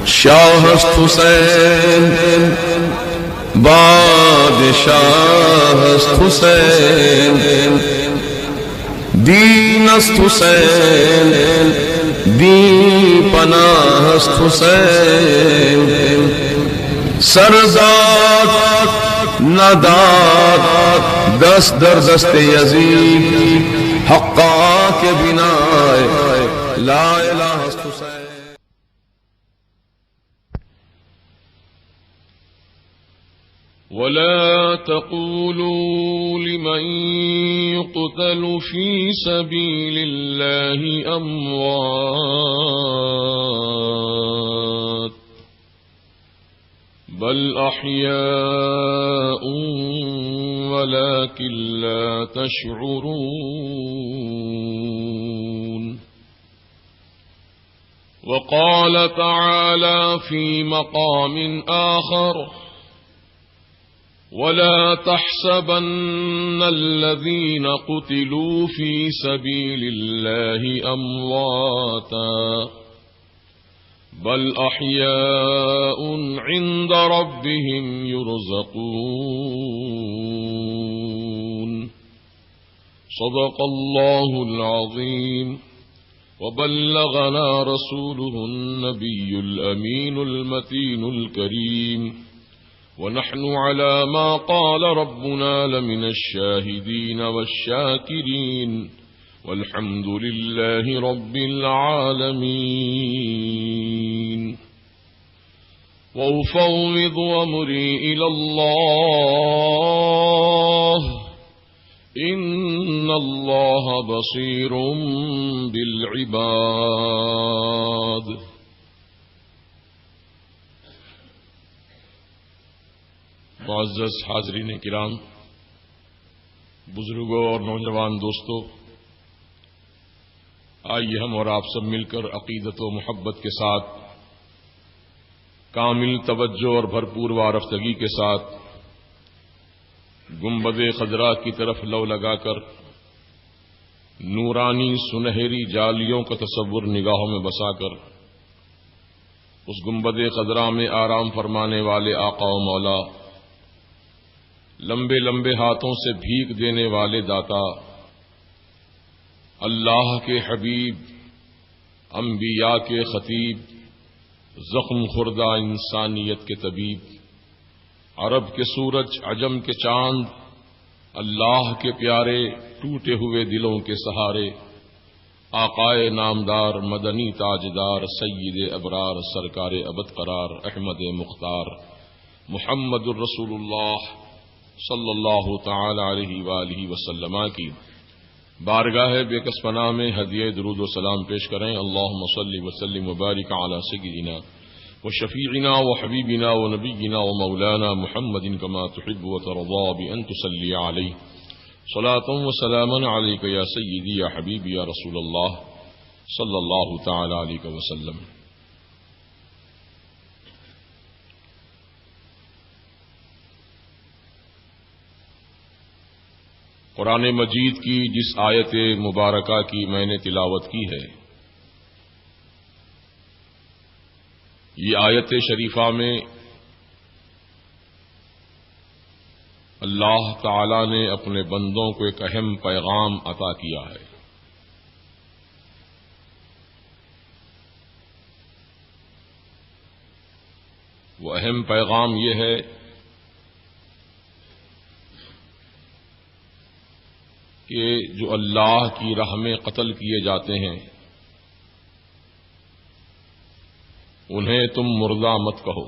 شاہ است حسین بادشاہ است حسین دین است حسین دین پناہ است حسین سرزاد نداد دست در دست یزید حقا کے بنا لا الہ است حسین. ولا تقولوا لمن يقتل في سبيل الله أموات بل أحياء ولكن لا تشعرون. وقال تعالى في مقام آخر ولا تحسبن الذين قتلوا في سبيل الله أمواتا بل أحياء عند ربهم يرزقون. صدق الله العظيم وبلغنا رسوله النبي الأمين المتين الكريم ونحن على ما قال ربنا لمن الشاهدين والشاكرين والحمد لله رب العالمين. وأفوض أمري إلى الله إن الله بصير بالعباد. معزز حاضرین کرام، بزرگوں اور نوجوان دوستوں، آئیے ہم اور آپ سب مل کر عقیدت و محبت کے ساتھ، کامل توجہ اور بھرپور وارفتگی کے ساتھ گنبد خضرا کی طرف لو لگا کر نورانی سنہری جالیوں کا تصور نگاہوں میں بسا کر اس گنبد خضرا میں آرام فرمانے والے آقا و مولا، لمبے لمبے ہاتھوں سے بھیک دینے والے داتا، اللہ کے حبیب، انبیاء کے خطیب، زخم خوردہ انسانیت کے طبیب، عرب کے سورج، عجم کے چاند، اللہ کے پیارے ٹوٹے ہوئے دلوں کے سہارے، آقائے نامدار مدنی تاجدار سید ابرار سرکار ابد قرار احمد مختار محمد الرسول اللہ صلی اللہ تعالی علیہ وآلہ وسلم کی بارگاہ بے کس پناہ میں ہدیہ درود و سلام پیش کریں. اللہم صلی وسلم وبارک علی سیدنا وشفیعنا وحبیبنا ونبینا ومولانا محمد کما تحب وترضى بأن تصلی علیہ صلاۃ وسلاما علیک یا سیدی یا حبیبی یا رسول اللہ صلی اللہ تعالی علیہ وسلم. قرآن مجید کی جس آیت مبارکہ کی میں نے تلاوت کی ہے، یہ آیت شریفہ میں اللہ تعالی نے اپنے بندوں کو ایک اہم پیغام عطا کیا ہے. وہ اہم پیغام یہ ہے کہ جو اللہ کی راہ میں قتل کیے جاتے ہیں انہیں تم مردہ مت کہو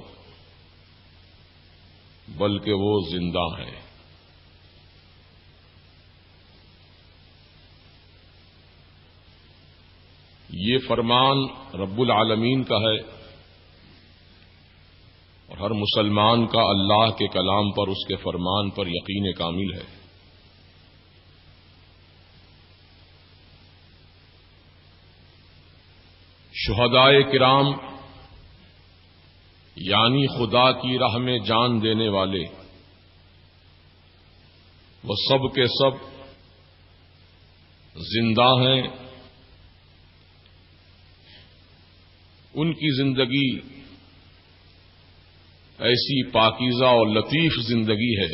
بلکہ وہ زندہ ہیں. یہ فرمان رب العالمین کا ہے اور ہر مسلمان کا اللہ کے کلام پر، اس کے فرمان پر یقین کامل ہے. شہدائے کرام یعنی خدا کی راہ میں جان دینے والے، وہ سب کے سب زندہ ہیں. ان کی زندگی ایسی پاکیزہ اور لطیف زندگی ہے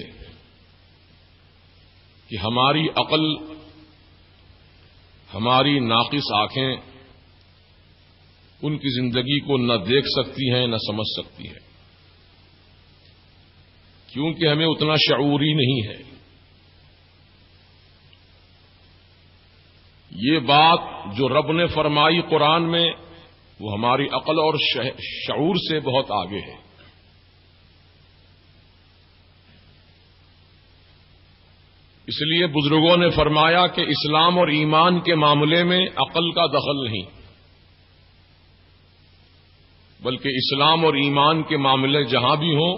کہ ہماری عقل، ہماری ناقص آنکھیں ان کی زندگی کو نہ دیکھ سکتی ہیں نہ سمجھ سکتی ہیں، کیونکہ ہمیں اتنا شعور ہی نہیں ہے۔ یہ بات جو رب نے فرمائی قرآن میں وہ ہماری عقل اور شعور سے بہت آگے ہے۔ اس لیے بزرگوں نے فرمایا کہ اسلام اور ایمان کے معاملے میں عقل کا دخل نہیں، بلکہ اسلام اور ایمان کے معاملے جہاں بھی ہوں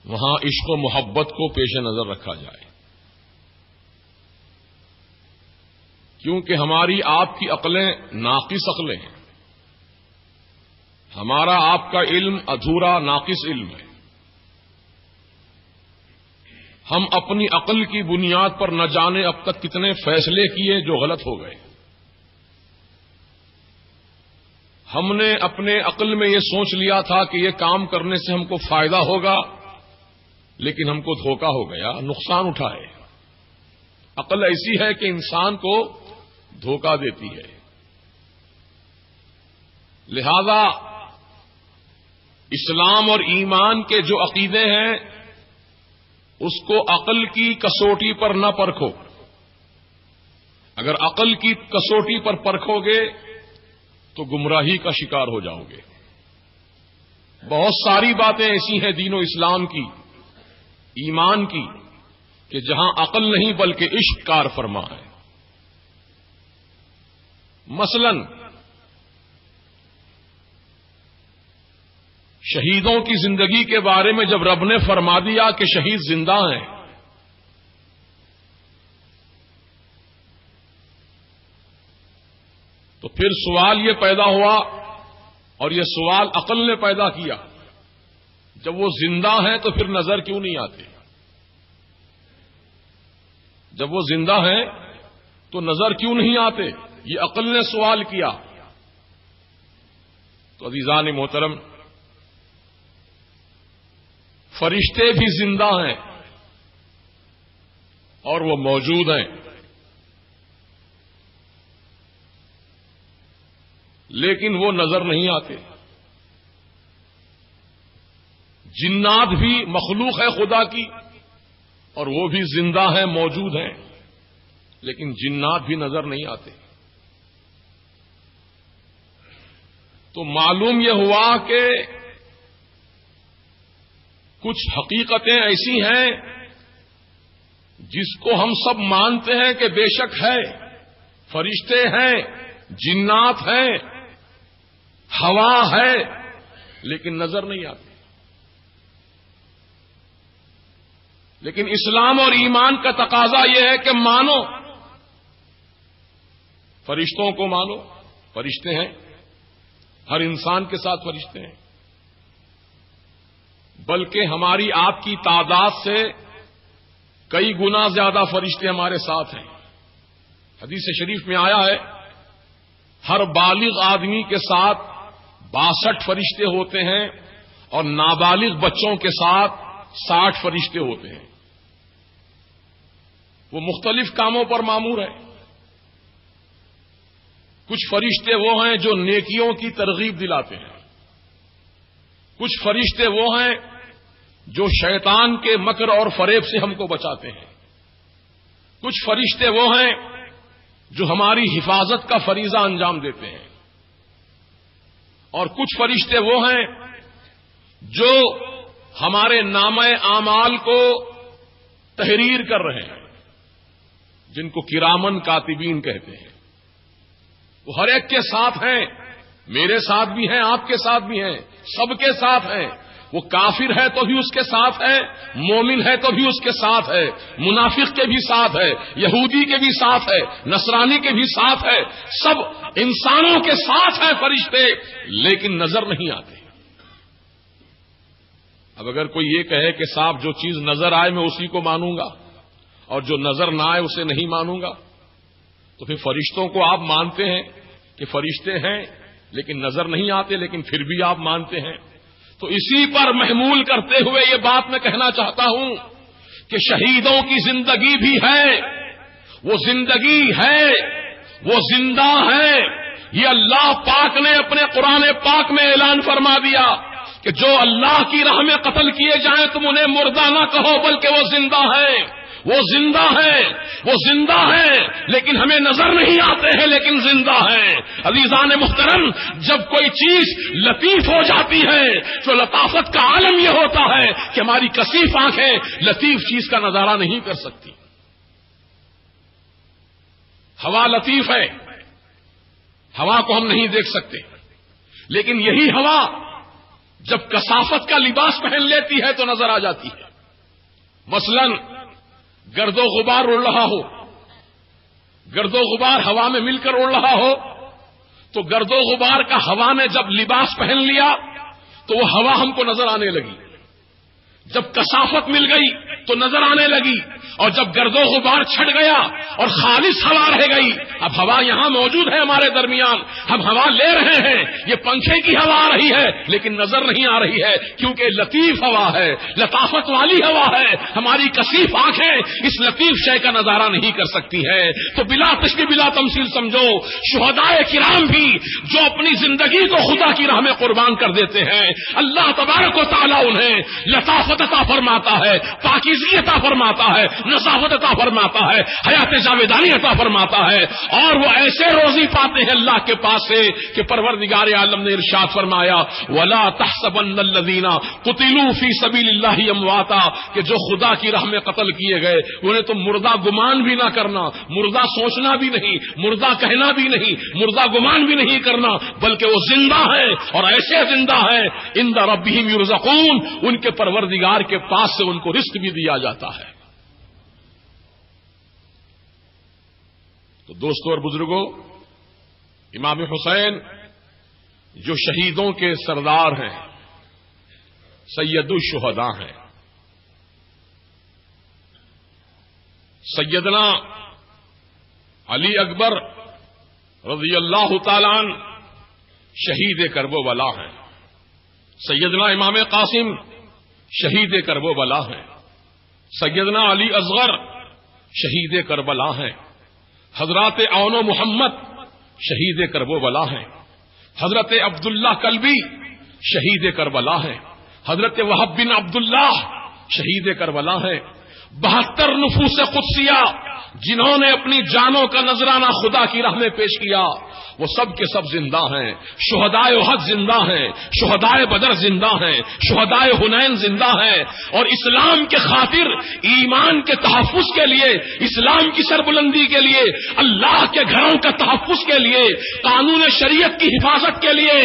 وہاں عشق و محبت کو پیش نظر رکھا جائے، کیونکہ ہماری آپ کی عقلیں ناقص عقلیں ہیں، ہمارا آپ کا علم ادھورا ناقص علم ہے۔ ہم اپنی عقل کی بنیاد پر نہ جانے اب تک کتنے فیصلے کیے جو غلط ہو گئے۔ ہم نے اپنے عقل میں یہ سوچ لیا تھا کہ یہ کام کرنے سے ہم کو فائدہ ہوگا، لیکن ہم کو دھوکہ ہو گیا، نقصان اٹھائے۔ عقل ایسی ہے کہ انسان کو دھوکہ دیتی ہے۔ لہذا اسلام اور ایمان کے جو عقیدے ہیں اس کو عقل کی کسوٹی پر نہ پرکھو۔ اگر عقل کی کسوٹی پر پرکھو گے تو گمراہی کا شکار ہو جاؤ گے۔ بہت ساری باتیں ایسی ہیں دین و اسلام کی، ایمان کی، کہ جہاں عقل نہیں بلکہ عشق کار فرما ہے۔ مثلا شہیدوں کی زندگی کے بارے میں جب رب نے فرما دیا کہ شہید زندہ ہیں، تو پھر سوال یہ پیدا ہوا، اور یہ سوال عقل نے پیدا کیا، جب وہ زندہ ہیں تو پھر نظر کیوں نہیں آتے؟ جب وہ زندہ ہیں تو نظر کیوں نہیں آتے؟ یہ عقل نے سوال کیا۔ تو عزیزان محترم، فرشتے بھی زندہ ہیں اور وہ موجود ہیں، لیکن وہ نظر نہیں آتے۔ جنات بھی مخلوق ہے خدا کی اور وہ بھی زندہ ہیں، موجود ہیں، لیکن جنات بھی نظر نہیں آتے۔ تو معلوم یہ ہوا کہ کچھ حقیقتیں ایسی ہیں جس کو ہم سب مانتے ہیں کہ بے شک ہے، فرشتے ہیں، جنات ہیں، ہوا ہے، لیکن نظر نہیں آتے۔ لیکن اسلام اور ایمان کا تقاضا یہ ہے کہ مانو، فرشتوں کو مانو، فرشتے ہیں، ہر انسان کے ساتھ فرشتے ہیں، بلکہ ہماری آپ کی تعداد سے کئی گنا زیادہ فرشتے ہمارے ساتھ ہیں۔ حدیث شریف میں آیا ہے ہر بالغ آدمی کے ساتھ 62 فرشتے ہوتے ہیں اور نابالغ بچوں کے ساتھ 60 فرشتے ہوتے ہیں۔ وہ مختلف کاموں پر مامور ہیں۔ کچھ فرشتے وہ ہیں جو نیکیوں کی ترغیب دلاتے ہیں، کچھ فرشتے وہ ہیں جو شیطان کے مکر اور فریب سے ہم کو بچاتے ہیں، کچھ فرشتے وہ ہیں جو ہماری حفاظت کا فریضہ انجام دیتے ہیں، اور کچھ فرشتے وہ ہیں جو ہمارے نامہ اعمال کو تحریر کر رہے ہیں، جن کو کرامن کاتبین کہتے ہیں۔ وہ ہر ایک کے ساتھ ہیں، میرے ساتھ بھی ہیں، آپ کے ساتھ بھی ہیں، سب کے ساتھ ہیں۔ وہ کافر ہے تو بھی اس کے ساتھ ہے، مومن ہے تو بھی اس کے ساتھ ہے، منافق کے بھی ساتھ ہے، یہودی کے بھی ساتھ ہے، نصرانی کے بھی ساتھ ہے، سب انسانوں کے ساتھ ہیں فرشتے، لیکن نظر نہیں آتے۔ اب اگر کوئی یہ کہے کہ صاحب جو چیز نظر آئے میں اسی کو مانوں گا اور جو نظر نہ آئے اسے نہیں مانوں گا، تو پھر فرشتوں کو آپ مانتے ہیں کہ فرشتے ہیں لیکن نظر نہیں آتے، لیکن پھر بھی آپ مانتے ہیں، تو اسی پر محمول کرتے ہوئے یہ بات میں کہنا چاہتا ہوں کہ شہیدوں کی زندگی بھی ہے، وہ زندگی ہے، وہ زندہ ہے۔ یہ اللہ پاک نے اپنے قرآن پاک میں اعلان فرما دیا کہ جو اللہ کی راہ میں قتل کیے جائیں تم انہیں مردہ نہ کہو بلکہ وہ زندہ ہے، وہ زندہ ہے، وہ زندہ ہے، لیکن ہمیں نظر نہیں آتے ہیں لیکن زندہ ہے۔ عزیزان محترم، جب کوئی چیز لطیف ہو جاتی ہے تو لطافت کا عالم یہ ہوتا ہے کہ ہماری کثیف آنکھیں لطیف چیز کا نظارہ نہیں کر سکتی۔ ہوا لطیف ہے، ہوا کو ہم نہیں دیکھ سکتے، لیکن یہی ہوا جب کثافت کا لباس پہن لیتی ہے تو نظر آ جاتی ہے۔ مثلاً گرد و غبار اڑ رہا ہو، گرد و غبار ہوا میں مل کر اڑ رہا ہو تو گرد و غبار کا ہوا نے جب لباس پہن لیا تو وہ ہوا ہم کو نظر آنے لگی، جب کثافت مل گئی تو نظر آنے لگی، اور جب گرد و غبار چھٹ گیا اور خالص ہوا رہ گئی، اب ہوا یہاں موجود ہے ہمارے درمیان، ہم ہوا لے رہے ہیں، یہ پنکھے کی ہوا آ رہی ہے لیکن نظر نہیں آ رہی ہے کیونکہ لطیف ہوا ہے، لطافت والی ہوا ہے۔ ہماری کثیف آنکھیں اس لطیف شے کا نظارہ نہیں کر سکتی ہے۔ تو بلا تشبیہ بلا تمثیل سمجھو، شہدائے کرام بھی جو اپنی زندگی کو خدا کی راہ میں قربان کر دیتے ہیں، اللہ تبارک و تعالیٰ انہیں لطافت عطا فرماتا ہے، پاکیزگی عطا فرماتا ہے، نصافت عطا فرماتا ہے، حیات جاویدانی عطا فرماتا ہے، اور وہ ایسے روزی پاتے ہیں اللہ کے پاس سے کہ پروردگار عالم نے ارشاد فرمایا وَلَا تَحْسَبَنَّ الَّذِينَ قُتِلُوا فِي سَبِيلِ اللَّهِ أَمْوَاتًا، کہ جو خدا کی راہ میں قتل کیے گئے انہیں تم مردہ گمان بھی نہ کرنا، مردہ سوچنا بھی نہیں، مردہ کہنا بھی نہیں، مردہ گمان بھی نہیں کرنا، بلکہ وہ زندہ ہے، اور ایسے زندہ ہے عند ربهم يرزقون، ان کے پروردگار کے پاس سے ان کو رزق بھی دیا جاتا ہے۔ تو دوستوں اور بزرگوں، امام حسین جو شہیدوں کے سردار ہیں، سید الشہداء ہیں، سیدنا علی اکبر رضی اللہ تعالیٰ عنہ شہید کربلا ہیں، سیدنا امام قاسم شہید کربلا ہیں، سیدنا علی اصغر شہید کربلا ہیں، حضرات اون و محمد شہید کربلا ہیں، حضرت عبداللہ کلبی شہید کربلا ہیں، حضرت وہب بن عبداللہ شہید کربلا ہیں، 72 نفوس قدسیہ جنہوں نے اپنی جانوں کا نذرانہ خدا کی راہ میں پیش کیا، وہ سب کے سب زندہ ہیں، شہدائے احد زندہ ہیں، شہدائے بدر زندہ ہیں، شہدائے حنین زندہ ہیں، اور اسلام کے خاطر ایمان کے تحفظ کے لیے، اسلام کی سربلندی کے لیے، اللہ کے گھروں کا تحفظ کے لیے، قانون شریعت کی حفاظت کے لیے،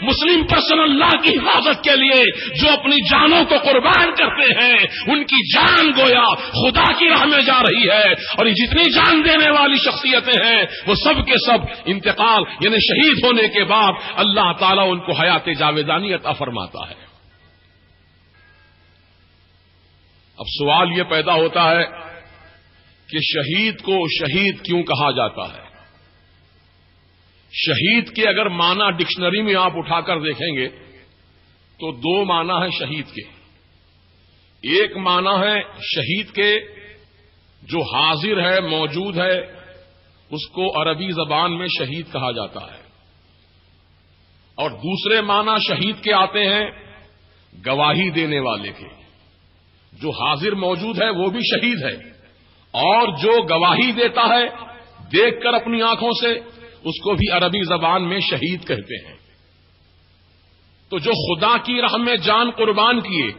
مسلم پرسنل لا کی حفاظت کے لیے جو اپنی جانوں کو قربان کرتے ہیں، ان کی جان گویا خدا کی راہ میں جا رہی ہے، اور یہ جتنی جان دینے والی شخصیتیں ہیں وہ سب کے سب انتقال یعنی شہید ہونے کے بعد اللہ تعالیٰ ان کو حیات جاویدانی عطا فرماتا ہے۔ اب سوال یہ پیدا ہوتا ہے کہ شہید کو شہید کیوں کہا جاتا ہے؟ شہید کے اگر معنی ڈکشنری میں آپ اٹھا کر دیکھیں گے تو 2 معنی ہیں شہید کے۔ ایک معنی ہے شہید کے جو حاضر ہے، موجود ہے، اس کو عربی زبان میں شہید کہا جاتا ہے، اور دوسرے معنی شہید کے آتے ہیں گواہی دینے والے کے۔ جو حاضر موجود ہے وہ بھی شہید ہے، اور جو گواہی دیتا ہے دیکھ کر اپنی آنکھوں سے، اس کو بھی عربی زبان میں شہید کہتے ہیں۔ تو جو خدا کی راہ میں جان قربان کیے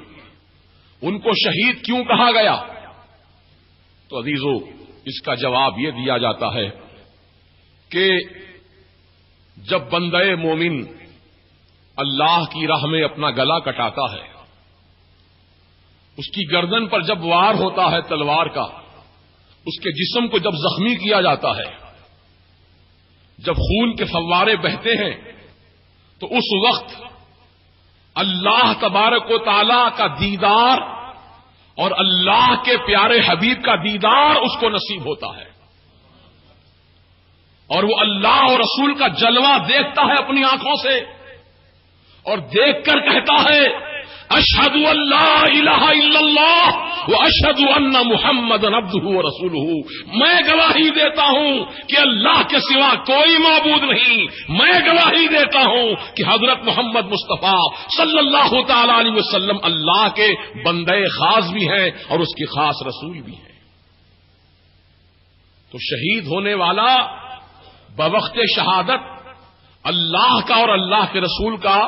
ان کو شہید کیوں کہا گیا؟ تو عزیزو، اس کا جواب یہ دیا جاتا ہے کہ جب بندہ مومن اللہ کی راہ میں اپنا گلا کٹاتا ہے، اس کی گردن پر جب وار ہوتا ہے تلوار کا، اس کے جسم کو جب زخمی کیا جاتا ہے، جب خون کے فوارے بہتے ہیں، تو اس وقت اللہ تبارک و تعالی کا دیدار اور اللہ کے پیارے حبیب کا دیدار اس کو نصیب ہوتا ہے، اور وہ اللہ اور رسول کا جلوہ دیکھتا ہے اپنی آنکھوں سے، اور دیکھ کر کہتا ہے اشہد ان لا الہ الا اللہ واشہد ان محمدا عبدہ ورسولہ، میں گواہی دیتا ہوں کہ اللہ کے سوا کوئی معبود نہیں، میں گواہی دیتا ہوں کہ حضرت محمد مصطفیٰ صلی اللہ تعالی علیہ وسلم اللہ کے بندے خاص بھی ہیں اور اس کی خاص رسول بھی ہیں۔ تو شہید ہونے والا بوقت شہادت اللہ کا اور اللہ کے رسول کا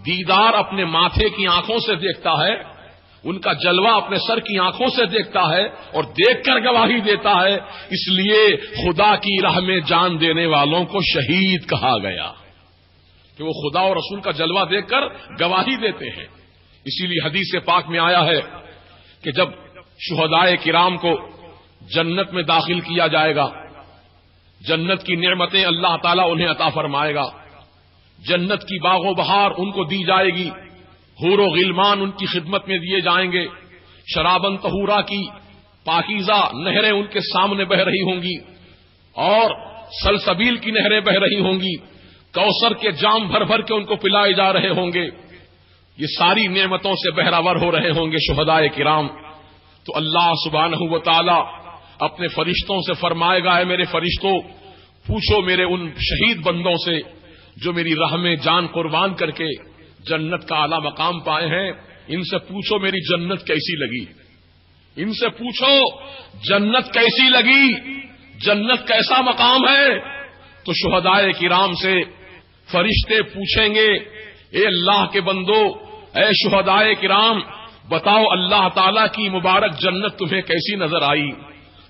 دیدار اپنے ماتھے کی آنکھوں سے دیکھتا ہے، ان کا جلوہ اپنے سر کی آنکھوں سے دیکھتا ہے اور دیکھ کر گواہی دیتا ہے، اس لیے خدا کی راہ میں جان دینے والوں کو شہید کہا گیا کہ وہ خدا اور رسول کا جلوہ دیکھ کر گواہی دیتے ہیں۔ اسی لیے حدیث پاک میں آیا ہے کہ جب شہدائے کرام کو جنت میں داخل کیا جائے گا، جنت کی نعمتیں اللہ تعالیٰ انہیں عطا فرمائے گا، جنت کی باغ و بہار ان کو دی جائے گی، حور و غلمان ان کی خدمت میں دیے جائیں گے، شرابن طہورا کی پاکیزہ نہریں ان کے سامنے بہ رہی ہوں گی اور سلسبیل کی نہریں بہ رہی ہوں گی، کوثر کے جام بھر بھر کے ان کو پلائے جا رہے ہوں گے، یہ ساری نعمتوں سے بہراور ہو رہے ہوں گے شہدائے کرام۔ تو اللہ سبحانہ و تعالی اپنے فرشتوں سے فرمائے گا، اے میرے فرشتوں پوچھو میرے ان شہید بندوں سے جو میری راہ میں جان قربان کر کے جنت کا اعلی مقام پائے ہیں، ان سے پوچھو میری جنت کیسی لگی، ان سے پوچھو جنت کیسی لگی، جنت کیسا مقام ہے۔ تو شہدائے کرام سے فرشتے پوچھیں گے، اے اللہ کے بندو، اے شہدائے کرام بتاؤ اللہ تعالی کی مبارک جنت تمہیں کیسی نظر آئی؟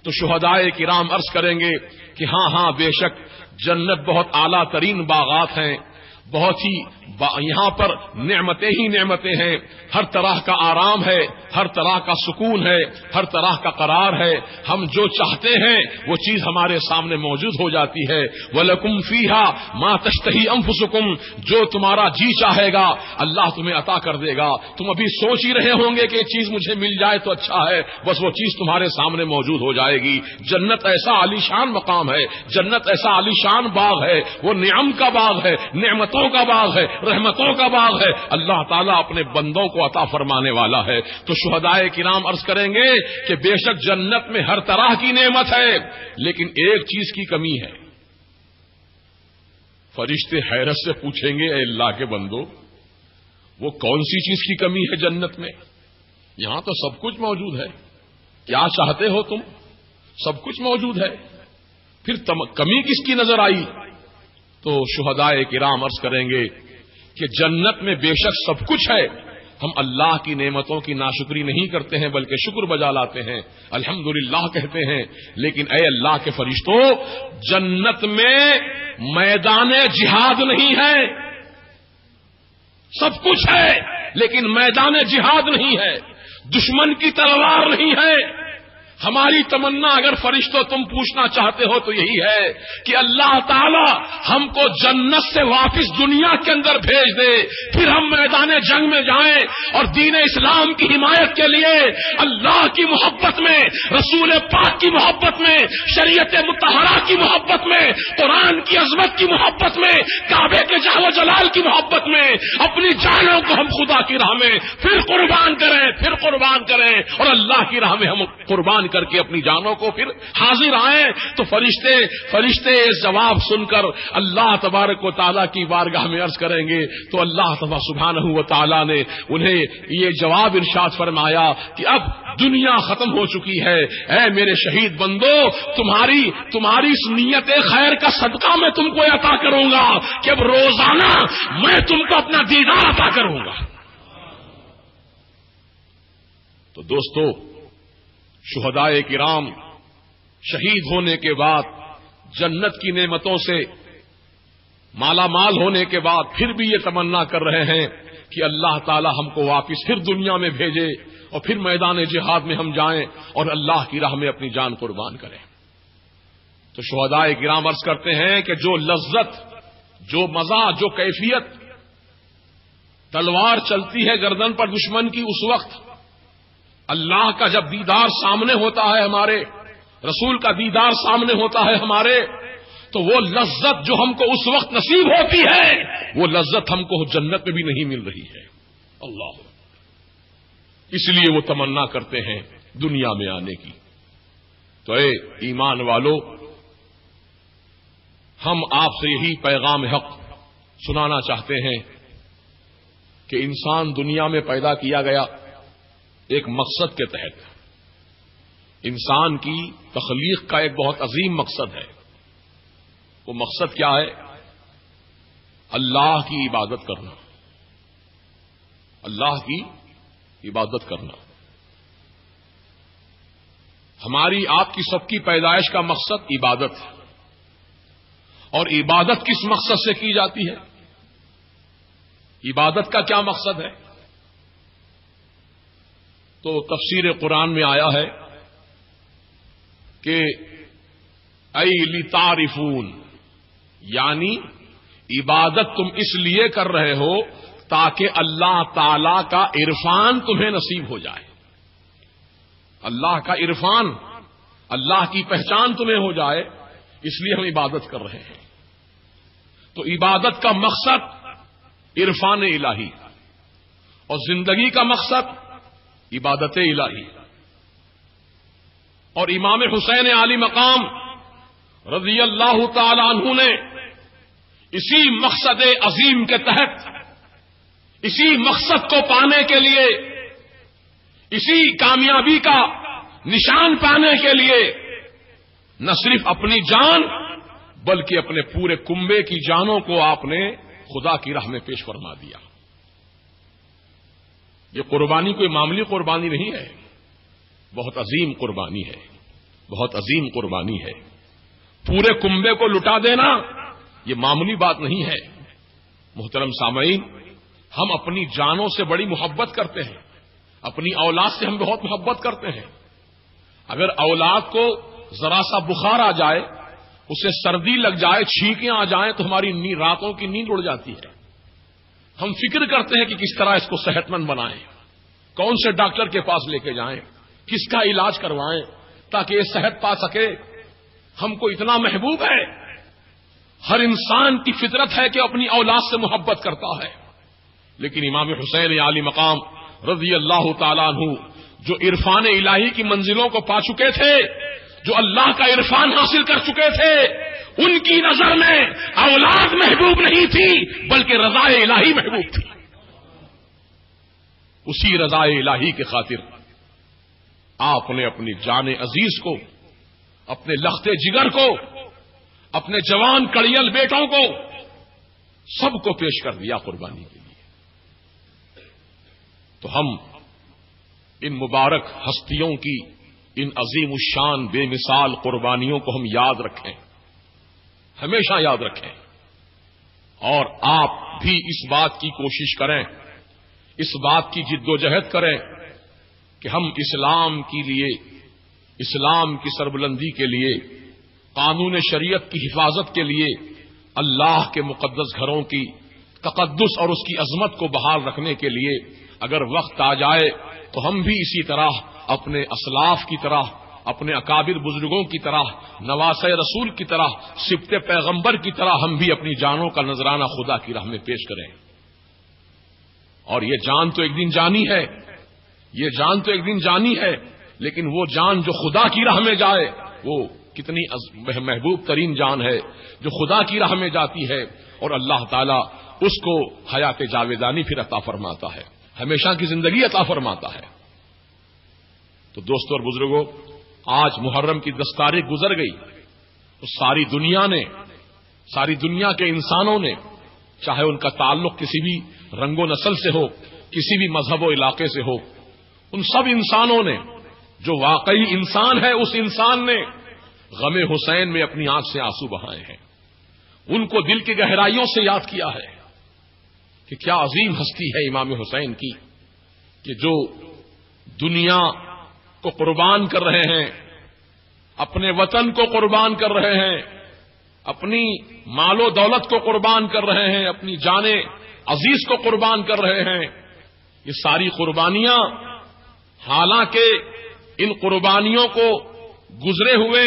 تو شہدائے کرام عرض کریں گے کہ ہاں ہاں بے شک جنت بہت اعلیٰ ترین باغات ہیں، بہت ہی یہاں پر نعمتیں ہی نعمتیں ہیں، ہر طرح کا آرام ہے، ہر طرح کا سکون ہے، ہر طرح کا قرار ہے، ہم جو چاہتے ہیں وہ چیز ہمارے سامنے موجود ہو جاتی ہے۔ وَلَكُمْ فِيهَا مَا تَشْتَهِي أَنفُسُكُمْ، جو تمہارا جی چاہے گا اللہ تمہیں عطا کر دے گا۔ تم ابھی سوچ ہی رہے ہوں گے کہ یہ چیز مجھے مل جائے تو اچھا ہے، بس وہ چیز تمہارے سامنے موجود ہو جائے گی۔ جنت ایسا عالی شان مقام ہے، جنت ایسا عالی شان باغ ہے، وہ نعم کا باغ ہے، نعمتوں کا باغ ہے، رحمتوں کا باغ ہے، اللہ تعالیٰ اپنے بندوں کو عطا فرمانے والا ہے۔ تو شہدائے کرام عرض کریں گے کہ بے شک جنت میں ہر طرح کی نعمت ہے، لیکن ایک چیز کی کمی ہے۔ فرشتے حیرت سے پوچھیں گے، اے اللہ کے بندو وہ کون سی چیز کی کمی ہے جنت میں؟ یہاں تو سب کچھ موجود ہے، کیا چاہتے ہو تم؟ سب کچھ موجود ہے، پھر کمی کس کی نظر آئی؟ تو شہدائے کرام عرض کریں گے کہ جنت میں بے شک سب کچھ ہے، ہم اللہ کی نعمتوں کی ناشکری نہیں کرتے ہیں بلکہ شکر بجا لاتے ہیں، الحمدللہ کہتے ہیں۔ لیکن اے اللہ کے فرشتوں، جنت میں میدان جہاد نہیں ہے، سب کچھ ہے لیکن میدان جہاد نہیں ہے، دشمن کی تلوار نہیں ہے۔ ہماری تمنا اگر فرشتوں تم پوچھنا چاہتے ہو تو یہی ہے کہ اللہ تعالی ہم کو جنت سے واپس دنیا کے اندر بھیج دے، پھر ہم میدان جنگ میں جائیں اور دین اسلام کی حمایت کے لیے اللہ کی محبت میں، رسول پاک کی محبت میں، شریعت مطہرہ کی محبت میں، قرآن کی عظمت کی محبت میں، کعبے کے جلال و جلال کی محبت میں اپنی جانوں کو ہم خدا کی راہ میں پھر قربان کریں اور اللہ کی راہ میں ہم قربان کر کے اپنی جانوں کو پھر حاضر آئیں۔ تو فرشتے جواب سن کر اللہ تبارک و تعالیٰ کی بارگاہ میں عرض کریں گے تو اللہ تبارک سبحانہ و تعالیٰ نے انہیں یہ جواب ارشاد فرمایا کہ اب دنیا ختم ہو چکی ہے، اے میرے شہید بندو تمہاری اس نیت خیر کا صدقہ میں تم کو عطا کروں گا کہ اب روزانہ میں تم کو اپنا دیدار عطا کروں گا۔ تو دوستو، شہدائے کرام شہید ہونے کے بعد جنت کی نعمتوں سے مالا مال ہونے کے بعد پھر بھی یہ تمنا کر رہے ہیں کہ اللہ تعالی ہم کو واپس پھر دنیا میں بھیجے اور پھر میدان جہاد میں ہم جائیں اور اللہ کی راہ میں اپنی جان قربان کریں۔ تو شہدائے کرام عرض کرتے ہیں کہ جو لذت، جو مزہ، جو کیفیت تلوار چلتی ہے گردن پر دشمن کی، اس وقت اللہ کا جب دیدار سامنے ہوتا ہے، ہمارے رسول کا دیدار سامنے ہوتا ہے ہمارے، تو وہ لذت جو ہم کو اس وقت نصیب ہوتی ہے وہ لذت ہم کو جنت میں بھی نہیں مل رہی ہے. اللہ، اس لیے وہ تمنا کرتے ہیں دنیا میں آنے کی. تو اے ایمان والو، ہم آپ سے یہی پیغام حق سنانا چاہتے ہیں کہ انسان دنیا میں پیدا کیا گیا ایک مقصد کے تحت. انسان کی تخلیق کا ایک بہت عظیم مقصد ہے. وہ مقصد کیا ہے؟ اللہ کی عبادت کرنا. اللہ کی عبادت کرنا. ہماری آپ کی سب کی پیدائش کا مقصد عبادت ہے. اور عبادت کس مقصد سے کی جاتی ہے؟ عبادت کا کیا مقصد ہے؟ تو تفسیر قرآن میں آیا ہے کہ اے لتعرفون، یعنی عبادت تم اس لیے کر رہے ہو تاکہ اللہ تعالی کا عرفان تمہیں نصیب ہو جائے. اللہ کا عرفان، اللہ کی پہچان تمہیں ہو جائے، اس لیے ہم عبادت کر رہے ہیں. تو عبادت کا مقصد عرفان الہی اور زندگی کا مقصد عبادت الہی. اور امام حسین عالی مقام رضی اللہ تعالی عنہ نے اسی مقصد عظیم کے تحت، اسی مقصد کو پانے کے لیے، اسی کامیابی کا نشان پانے کے لیے نہ صرف اپنی جان بلکہ اپنے پورے کنبے کی جانوں کو آپ نے خدا کی راہ میں پیش فرما دیا. یہ قربانی کوئی معمولی قربانی نہیں ہے، بہت عظیم قربانی ہے، بہت عظیم قربانی ہے. پورے کنبے کو لٹا دینا یہ معمولی بات نہیں ہے. محترم سامعین، ہم اپنی جانوں سے بڑی محبت کرتے ہیں، اپنی اولاد سے ہم بہت محبت کرتے ہیں. اگر اولاد کو ذرا سا بخار آ جائے، اسے سردی لگ جائے، چھینکیں آ جائیں تو ہماری راتوں کی نیند اڑ جاتی ہے. ہم فکر کرتے ہیں کہ کس طرح اس کو صحت مند بنائیں، کون سے ڈاکٹر کے پاس لے کے جائیں، کس کا علاج کروائیں تاکہ یہ صحت پا سکے. ہم کو اتنا محبوب ہے. ہر انسان کی فطرت ہے کہ اپنی اولاد سے محبت کرتا ہے. لیکن امام حسین عالی مقام رضی اللہ تعالیٰ عنہ جو عرفان الہی کی منزلوں کو پا چکے تھے، جو اللہ کا عرفان حاصل کر چکے تھے، ان کی نظر میں اولاد محبوب نہیں تھی بلکہ رضا الہی محبوب تھی. اسی رضا الہی کے خاطر آپ نے اپنی جان عزیز کو، اپنے لخت جگر کو، اپنے جوان کڑیل بیٹوں کو، سب کو پیش کر دیا قربانی کے لیے. تو ہم ان مبارک ہستیوں کی ان عظیم الشان بے مثال قربانیوں کو ہم یاد رکھیں، ہمیشہ یاد رکھیں. اور آپ بھی اس بات کی کوشش کریں، اس بات کی جد و جہد کریں کہ ہم اسلام کے لیے، اسلام کی سربلندی کے لیے، قانون شریعت کی حفاظت کے لیے، اللہ کے مقدس گھروں کی تقدس اور اس کی عظمت کو بحال رکھنے کے لیے اگر وقت آ جائے تو ہم بھی اسی طرح اپنے اسلاف کی طرح، اپنے اکابر بزرگوں کی طرح، نواسۂ رسول کی طرح، سبط پیغمبر کی طرح ہم بھی اپنی جانوں کا نذرانہ خدا کی راہ میں پیش کریں. اور یہ جان تو ایک دن جانی ہے، یہ جان تو ایک دن جانی ہے، لیکن وہ جان جو خدا کی راہ میں جائے وہ کتنی محبوب ترین جان ہے جو خدا کی راہ میں جاتی ہے، اور اللہ تعالیٰ اس کو حیات جاویدانی پھر عطا فرماتا ہے، ہمیشہ کی زندگی عطا فرماتا ہے. تو دوستو اور بزرگوں، آج محرم کی 10 تاریخ گزر گئی تو ساری دنیا نے، ساری دنیا کے انسانوں نے، چاہے ان کا تعلق کسی بھی رنگ و نسل سے ہو، کسی بھی مذہب و علاقے سے ہو، ان سب انسانوں نے، جو واقعی انسان ہے اس انسان نے غم حسین میں اپنی آنکھ سے آنسو بہائے ہیں. ان کو دل کی گہرائیوں سے یاد کیا ہے کہ کیا عظیم ہستی ہے امام حسین کی، کہ جو دنیا کو قربان کر رہے ہیں، اپنے وطن کو قربان کر رہے ہیں، اپنی مال و دولت کو قربان کر رہے ہیں، اپنی جان عزیز کو قربان کر رہے ہیں. یہ ساری قربانیاں، حالانکہ ان قربانیوں کو گزرے ہوئے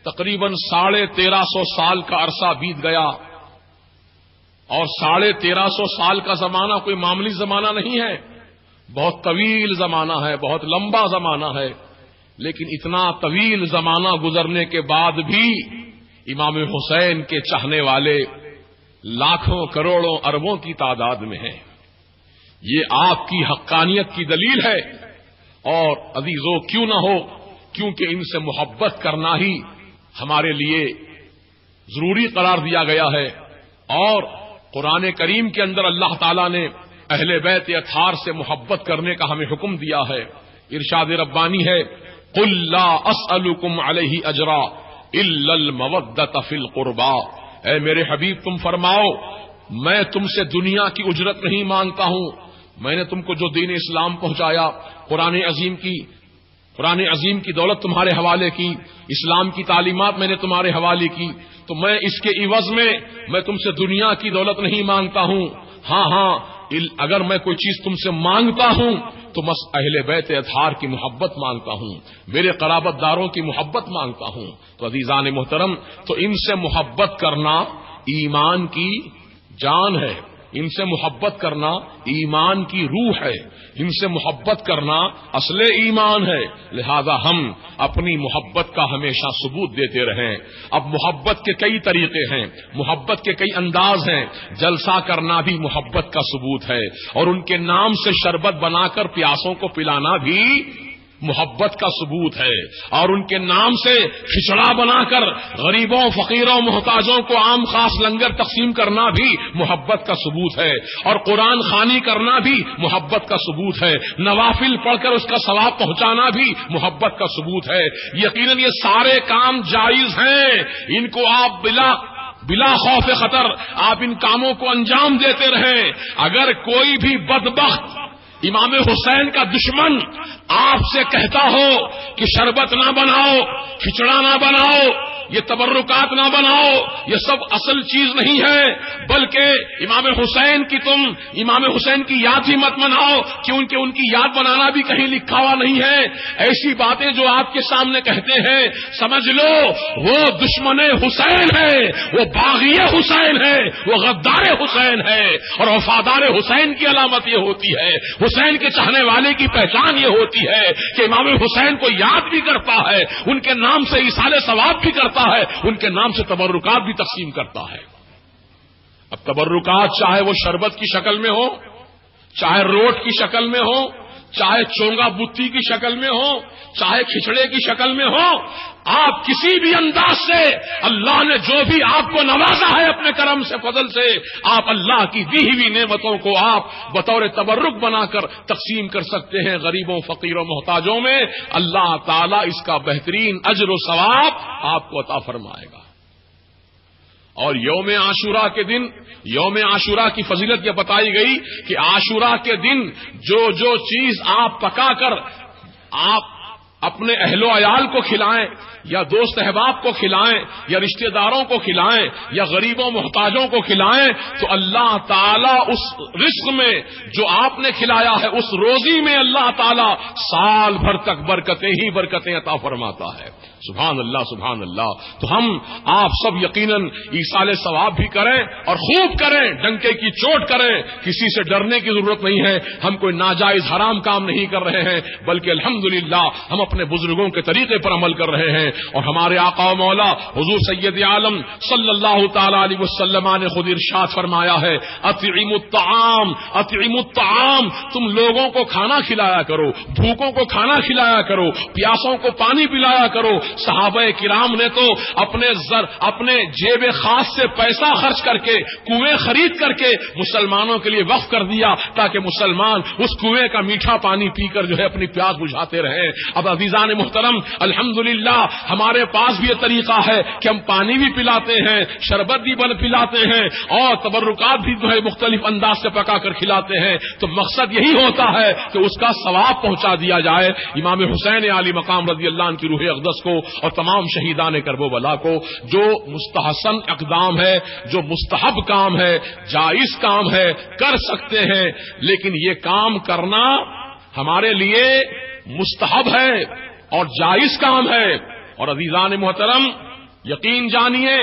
تقریباً 1350 سال کا عرصہ بیت گیا، اور 1350 سال کا زمانہ کوئی معمولی زمانہ نہیں ہے، بہت طویل زمانہ ہے، بہت لمبا زمانہ ہے۔ لیکن اتنا طویل زمانہ گزرنے کے بعد بھی امام حسین کے چاہنے والے لاکھوں کروڑوں اربوں کی تعداد میں ہیں۔ یہ آپ کی حقانیت کی دلیل ہے۔ اور عزیزو کیوں نہ ہو، کیونکہ ان سے محبت کرنا ہی ہمارے لیے ضروری قرار دیا گیا ہے، اور قرآن کریم کے اندر اللہ تعالیٰ نے اہل بیت اطہار سے محبت کرنے کا ہمیں حکم دیا ہے۔ ارشاد ربانی ہے، قل لا اسألکم علیہ اجرا الا المودۃ فی القربا، اے میرے حبیب تم فرماؤ میں تم سے دنیا کی اجرت نہیں مانگتا ہوں، میں نے تم کو جو دین اسلام پہنچایا، قرآن عظیم کی دولت تمہارے حوالے کی، اسلام کی تعلیمات میں نے تمہارے حوالے کی، تو میں اس کے عوض میں تم سے دنیا کی دولت نہیں مانگتا ہوں۔ ہاں اگر میں کوئی چیز تم سے مانگتا ہوں تو بس اہل بیت اطہار کی محبت مانگتا ہوں، میرے قرابت داروں کی محبت مانگتا ہوں۔ تو عزیزان محترم، تو ان سے محبت کرنا ایمان کی جان ہے، ان سے محبت کرنا ایمان کی روح ہے، ان سے محبت کرنا اصل ایمان ہے۔ لہذا ہم اپنی محبت کا ہمیشہ ثبوت دیتے رہیں۔ اب محبت کے کئی طریقے ہیں، محبت کے کئی انداز ہیں۔ جلسہ کرنا بھی محبت کا ثبوت ہے، اور ان کے نام سے شربت بنا کر پیاسوں کو پلانا بھی محبت کا ثبوت ہے، اور ان کے نام سے کھچڑا بنا کر غریبوں فقیروں محتاجوں کو عام خاص لنگر تقسیم کرنا بھی محبت کا ثبوت ہے، اور قرآن خوانی کرنا بھی محبت کا ثبوت ہے، نوافل پڑھ کر اس کا ثواب پہنچانا بھی محبت کا ثبوت ہے۔ یقیناً یہ سارے کام جائز ہیں، ان کو آپ بلا خوف خطر آپ ان کاموں کو انجام دیتے رہیں۔ اگر کوئی بھی بدبخت امام حسین کا دشمن آپ سے کہتا ہو کہ شربت نہ بناؤ، کھچڑا نہ بناؤ، یہ تبرکات نہ بناؤ، یہ سب اصل چیز نہیں ہے، بلکہ امام حسین کی یاد ہی مت مناؤ، کیونکہ ان کی یاد بنانا بھی کہیں لکھا ہوا نہیں ہے۔ ایسی باتیں جو آپ کے سامنے کہتے ہیں، سمجھ لو وہ دشمن حسین ہے، وہ باغی حسین ہے، وہ غدار حسین ہے، اور وفادار حسین کی علامت یہ ہوتی ہے، حسین کے چاہنے والے کی پہچان یہ ہوتی ہے کہ امام حسین کو یاد بھی کرتا ہے، ان کے نام سے ایصال ثواب بھی کرتا ہے، ان کے نام سے تبرکات بھی تقسیم کرتا ہے۔ اب تبرکات چاہے وہ شربت کی شکل میں ہو، چاہے روٹ کی شکل میں ہو، چاہے چونگا بتی کی شکل میں ہو، چاہے کھچڑے کی شکل میں ہو، آپ کسی بھی انداز سے اللہ نے جو بھی آپ کو نوازا ہے اپنے کرم سے فضل سے، آپ اللہ کی دی ہوئی نعمتوں کو آپ بطور تبرک بنا کر تقسیم کر سکتے ہیں غریبوں فقیروں محتاجوں میں۔ اللہ تعالیٰ اس کا بہترین اجر و ثواب آپ کو عطا فرمائے گا۔ اور یوم عاشورہ کے دن، یوم عاشورہ کی فضیلت یہ بتائی گئی کہ عاشورہ کے دن جو چیز آپ پکا کر آپ اپنے اہل و عیال کو کھلائیں، یا دوست احباب کو کھلائیں، یا رشتہ داروں کو کھلائیں، یا غریبوں محتاجوں کو کھلائیں، تو اللہ تعالیٰ اس رزق میں جو آپ نے کھلایا ہے، اس روزی میں اللہ تعالیٰ سال بھر تک برکتیں ہی برکتیں عطا فرماتا ہے۔ سبحان اللہ سبحان اللہ۔ تو ہم آپ سب یقیناً ایصال ثواب بھی کریں اور خوب کریں، ڈنکے کی چوٹ کریں، کسی سے ڈرنے کی ضرورت نہیں ہے، ہم کوئی ناجائز حرام کام نہیں کر رہے ہیں، بلکہ الحمدللہ ہم اپنے بزرگوں کے طریقے پر عمل کر رہے ہیں۔ اور ہمارے آقا و مولا حضور سید عالم صلی اللہ تعالی علیہ وسلم نے خود ارشاد فرمایا ہے، اطعموا الطعام اطعموا الطعام، تم لوگوں کو کھانا کھلایا کرو، بھوکوں کو کھانا کھلایا کرو، پیاسوں کو پانی پلایا کرو۔ صحابہ کرام نے تو اپنے جیب خاص سے پیسہ خرچ کر کے کنویں خرید کر کے مسلمانوں کے لیے وقف کر دیا، تاکہ مسلمان اس کنویں کا میٹھا پانی پی کر جو ہے اپنی پیاس بجھاتے رہیں۔ اب عزیزان محترم، الحمدللہ ہمارے پاس بھی یہ طریقہ ہے کہ ہم پانی بھی پلاتے ہیں، شربت بھی پلاتے ہیں، اور تبرکات بھی جو ہے مختلف انداز سے پکا کر کھلاتے ہیں۔ تو مقصد یہی ہوتا ہے کہ اس کا ثواب پہنچا دیا جائے امام حسین علی مقام رضی اللہ عنہ کی روح اقدس کو اور تمام شہیدان کرب و بلا کو۔ جو مستحسن اقدام ہے، جو مستحب کام ہے، جائز کام ہے، کر سکتے ہیں، لیکن یہ کام کرنا ہمارے لیے مستحب ہے اور جائز کام ہے۔ اور عزیزان محترم، یقین جانیے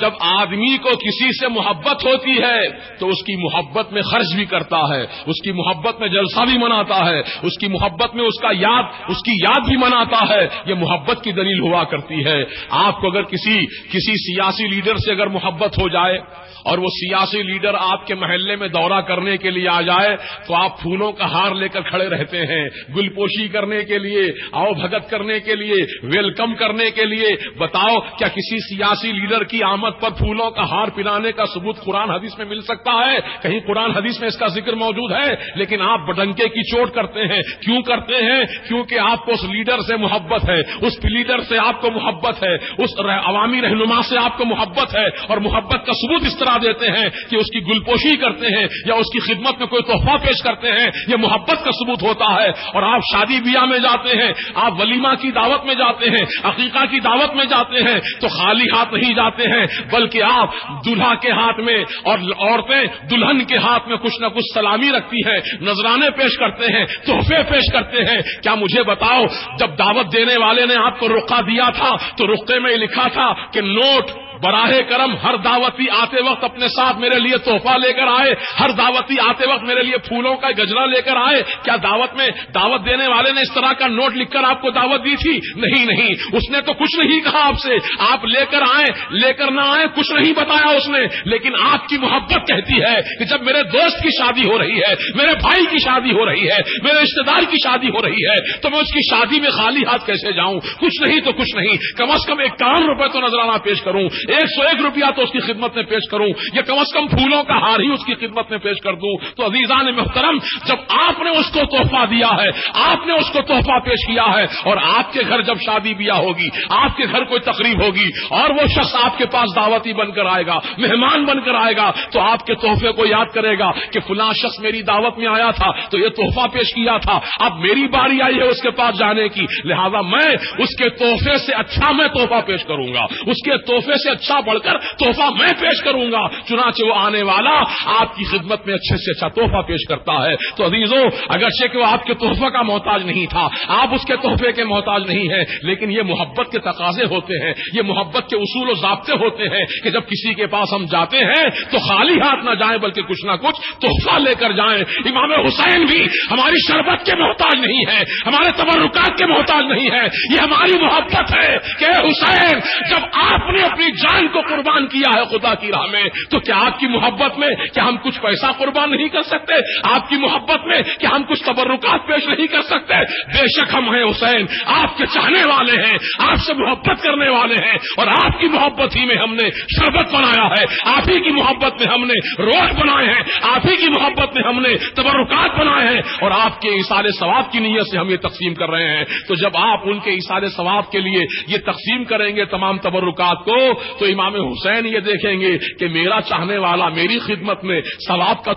جب آدمی کو کسی سے محبت ہوتی ہے تو اس کی محبت میں خرچ بھی کرتا ہے، اس کی محبت میں جلسہ بھی مناتا ہے، اس کی محبت میں اس کی یاد بھی مناتا ہے. یہ محبت کی دلیل ہوا کرتی ہے. آپ کو اگر کسی سیاسی لیڈر سے اگر محبت ہو جائے اور وہ سیاسی لیڈر آپ کے محلے میں دورہ کرنے کے لیے آ جائے تو آپ پھولوں کا ہار لے کر کھڑے رہتے ہیں، گل پوشی کرنے کے لیے، آؤ بھگت کرنے کے لیے، ویلکم کرنے کے لیے. بتاؤ کیا کسی سیاسی لیڈر کی آمد پر پھولوں کا ہار پلانے کا ثبوت قرآن حدیث میں مل سکتا ہے؟ کہیں قرآن حدیث میں اس کا ذکر موجود ہے؟ لیکن آپ بڈنکے کی چوٹ کرتے ہیں. کیوں کرتے ہیں؟ کیونکہ آپ کو اس لیڈر سے محبت ہے، اس لیڈر سے آپ کو محبت ہے، اس عوامی رہنما سے آپ کو محبت ہے، اور محبت کا ثبوت اس طرح دیتے ہیں کہ اس کی گلپوشی کرتے ہیں یا اس کی خدمت میں کوئی تحفہ پیش کرتے ہیں. یہ محبت کا ثبوت ہوتا ہے. اور آپ شادی بیاہ میں جاتے ہیں، آپ ولیمہ کی دعوت میں جاتے ہیں، عقیقہ کی دعوت میں جاتے ہیں تو خالی ہاتھ نہیں جاتے ہیں، بلکہ آپ دلہا کے ہاتھ میں اور عورتیں دلہن کے ہاتھ میں کچھ نہ کچھ سلامی رکھتی ہیں، نذرانے پیش کرتے ہیں، تحفے پیش کرتے ہیں. کیا مجھے بتاؤ جب دعوت دینے والے نے آپ کو رقعہ دیا تھا تو رقعے میں لکھا تھا کہ نوٹ براہ کرم ہر دعوتی آتے وقت اپنے ساتھ میرے لیے تحفہ لے کر آئے، ہر دعوتی آتے وقت میرے لیے پھولوں کا گجرا لے کر آئے؟ کیا دعوت دینے والے نے اس طرح کا نوٹ لکھ کر آپ کو دعوت دی تھی؟ نہیں، اس نے تو کچھ نہیں کہا آپ سے. آپ لے کر آئے لے کر نہ آئے کچھ نہیں بتایا اس نے. لیکن آپ کی محبت کہتی ہے کہ جب میرے دوست کی شادی ہو رہی ہے، میرے بھائی کی شادی ہو رہی ہے، میرے رشتے دار کی شادی ہو رہی ہے تو میں اس کی شادی میں خالی ہاتھ کیسے جاؤں؟ کچھ نہیں تو کچھ نہیں، کم از کم 51 روپے تو نذرانہ پیش کروں، 101 روپیہ تو اس کی خدمت میں پیش کروں، یا کم از کم پھولوں کا ہار ہی اس کی خدمت میں پیش کر دوں. تو عزیزان محترم، جب آپ نے اس کو تحفہ دیا ہے، آپ نے اس کو تحفہ پیش کیا ہے، اور آپ کے گھر جب شادی بیاہ ہوگی، آپ کے گھر کوئی تقریب ہوگی اور وہ شخص آپ کے پاس دعوتی بن کر آئے گا، مہمان بن کر آئے گا، تو آپ کے تحفے کو یاد کرے گا کہ فلاں شخص میری دعوت میں آیا تھا تو یہ تحفہ پیش کیا تھا، اب میری باری آئی ہے اس کے پاس جانے کی، لہذا میں اس کے تحفے سے اچھا میں تحفہ پیش کروں گا، اس کے تحفے سے اچھا بڑھ کر تحفہ میں پیش کروں گا. چنانچہ وہ آنے والا آپ کی خدمت میں اچھے سے اچھا تحفہ پیش کرتا ہے. تو عزیزوں، اگرچہ کہ وہ آپ کے تحفے کا محتاج نہیں تھا، آپ اس کے تحفے کے محتاج نہیں ہیں، لیکن یہ محبت کے تقاضے ہوتے ہیں، یہ محبت کے اصول و ضابطے ہوتے ہیں کہ جب کسی کے پاس ہم جاتے ہیں تو خالی ہاتھ نہ جائیں بلکہ کچھ نہ کچھ تحفہ لے کر جائیں. امام حسین بھی ہماری شربت کے محتاج نہیں ہے، ہمارے تبرکات کے محتاج نہیں ہے، یہ ہماری محبت ہے کہ حسین جب آپ نے اپنی جان کو قربان کیا ہے خدا کی راہ میں تو کیا آپ کی محبت میں کیا ہم کچھ پیسہ قربان نہیں کر سکتے؟ آپ کی محبت میں کیا ہم کچھ تبرکات پیش نہیں کر سکتے؟ بے شک ہم ہیں حسین، آپ کے چاہنے والے ہیں، آپ سے محبت کرنے والے ہیں، اور آپ کی محبت ہی میں ہم نے شربت بنایا ہے، آپ ہی کی محبت میں ہم نے روٹ بنائے ہیں، آپ ہی کی محبت میں ہم نے تبرکات بنائے ہیں، اور آپ کے ایصال ثواب کی نیت سے ہم یہ تقسیم کر رہے ہیں. تو جب آپ ان کے ایصال ثواب کے لیے یہ تقسیم کریں گے تمام تبرکات کو تو امام حسین یہ دیکھیں گے کہ میرا چاہنے والا میری خدمت میں ثواب کا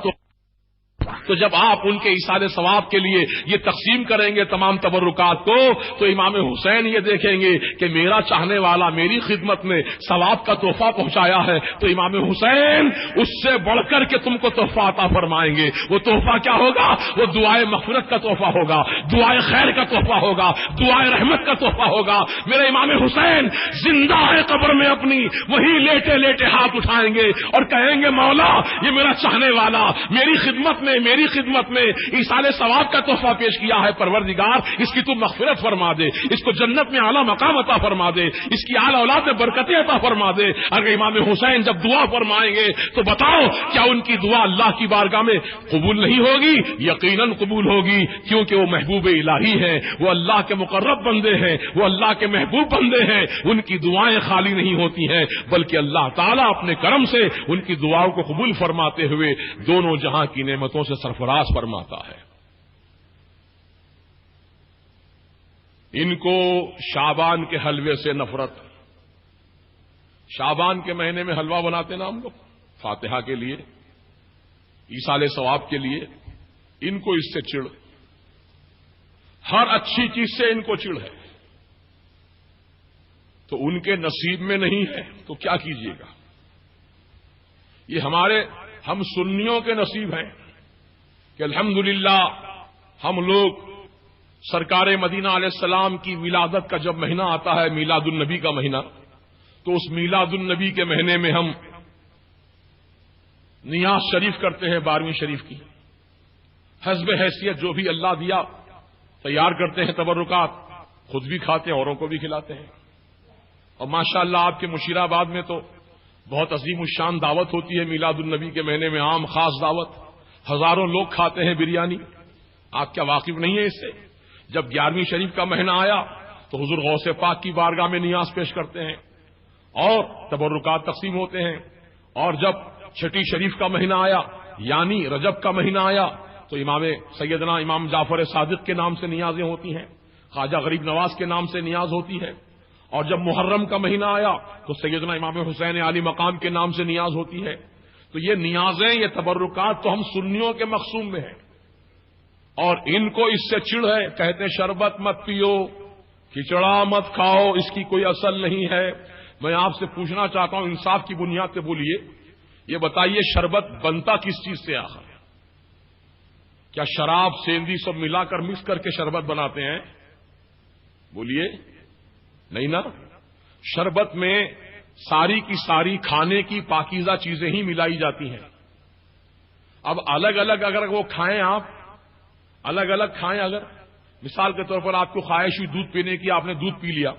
تو جب آپ ان کے ایصال ثواب کے لیے یہ تقسیم کریں گے تمام تبرکات کو تو امام حسین یہ دیکھیں گے کہ میرا چاہنے والا میری خدمت میں ثواب کا تحفہ پہنچایا ہے تو امام حسین اس سے بڑھ کر کے تم کو تحفہ عطا فرمائیں گے. وہ تحفہ کیا ہوگا؟ وہ دعائے مغفرت کا تحفہ ہوگا، دعائے خیر کا تحفہ ہوگا، دعائے رحمت کا تحفہ ہوگا. میرے امام حسین زندہ ہے قبر میں اپنی وہیں لیٹے لیٹے ہاتھ اٹھائیں گے اور کہیں گے مولا یہ میرا چاہنے والا میری خدمت میں ایصال ثواب کا تحفہ پیش کیا ہے، پروردگار اس کی تو مغفرت فرما دے، اس کو جنت میں اعلیٰ مقام عطا فرما دے، اس کی اعلیٰ اولاد میں برکتیں عطا فرما دے. اگر امام حسین جب دعا فرمائیں گے تو بتاؤ کیا ان کی دعا اللہ کی بارگاہ میں قبول نہیں ہوگی؟ یقیناً قبول ہوگی، کیونکہ وہ محبوب الہی ہیں، وہ اللہ کے مقرب بندے ہیں، وہ اللہ کے محبوب بندے ہیں. ان کی دعائیں خالی نہیں ہوتی ہیں بلکہ اللہ تعالیٰ اپنے کرم سے ان کی دعاؤں کو قبول فرماتے ہوئے دونوں جہاں کی نعمتوں سے سرفراز فرماتا ہے. ان کو شعبان کے حلوے سے نفرت، شعبان کے مہینے میں حلوہ بناتے نا ہم لوگ فاتحہ کے لیے، ایصال ثواب کے لیے، ان کو اس سے چڑ، ہر اچھی چیز سے ان کو چڑ ہے. تو ان کے نصیب میں نہیں ہے تو کیا کیجیے گا؟ یہ ہم سنیوں کے نصیب ہیں کہ الحمدللہ ہم لوگ سرکار مدینہ علیہ السلام کی ولادت کا جب مہینہ آتا ہے میلاد النبی کا مہینہ تو اس میلاد النبی کے مہینے میں ہم نیاز شریف کرتے ہیں 12ویں شریف کی، حسب حیثیت جو بھی اللہ دیا تیار کرتے ہیں تبرکات، خود بھی کھاتے ہیں اوروں کو بھی کھلاتے ہیں. اور ماشاءاللہ آپ کے مشیرآباد میں تو بہت عظیم الشان دعوت ہوتی ہے میلاد النبی کے مہینے میں، عام خاص دعوت، ہزاروں لوگ کھاتے ہیں بریانی. آپ کیا واقف نہیں ہے اس سے؟ جب 11ویں شریف کا مہینہ آیا تو حضور غوث پاک کی بارگاہ میں نیاز پیش کرتے ہیں اور تبرکات تقسیم ہوتے ہیں. اور جب چھٹی شریف کا مہینہ آیا یعنی رجب کا مہینہ آیا تو سیدنا امام جعفر صادق کے نام سے نیازیں ہوتی ہیں، خواجہ غریب نواز کے نام سے نیاز ہوتی ہے. اور جب محرم کا مہینہ آیا تو سیدنا امام حسین علی مقام کے نام سے نیاز ہوتی ہے. تو یہ نیازیں، یہ تبرکات تو ہم سنیوں کے مقصوم میں ہیں، اور ان کو اس سے چڑ ہے. کہتے ہیں شربت مت پیو، کھچڑا مت کھاؤ، اس کی کوئی اصل نہیں ہے. میں آپ سے پوچھنا چاہتا ہوں، انصاف کی بنیاد پہ بولیے، یہ بتائیے شربت بنتا کس چیز سے آخر؟ کیا شراب سیندی سب ملا کر مکس کر کے شربت بناتے ہیں؟ بولیے نہیں نا. شربت میں ساری کی ساری کھانے کی پاکیزہ چیزیں ہی ملائی جاتی ہیں. اب الگ الگ اگر وہ کھائیں، آپ الگ الگ کھائیں، اگر مثال کے طور پر آپ کو خواہش ہوئی دودھ پینے کی، آپ نے دودھ پی لیا،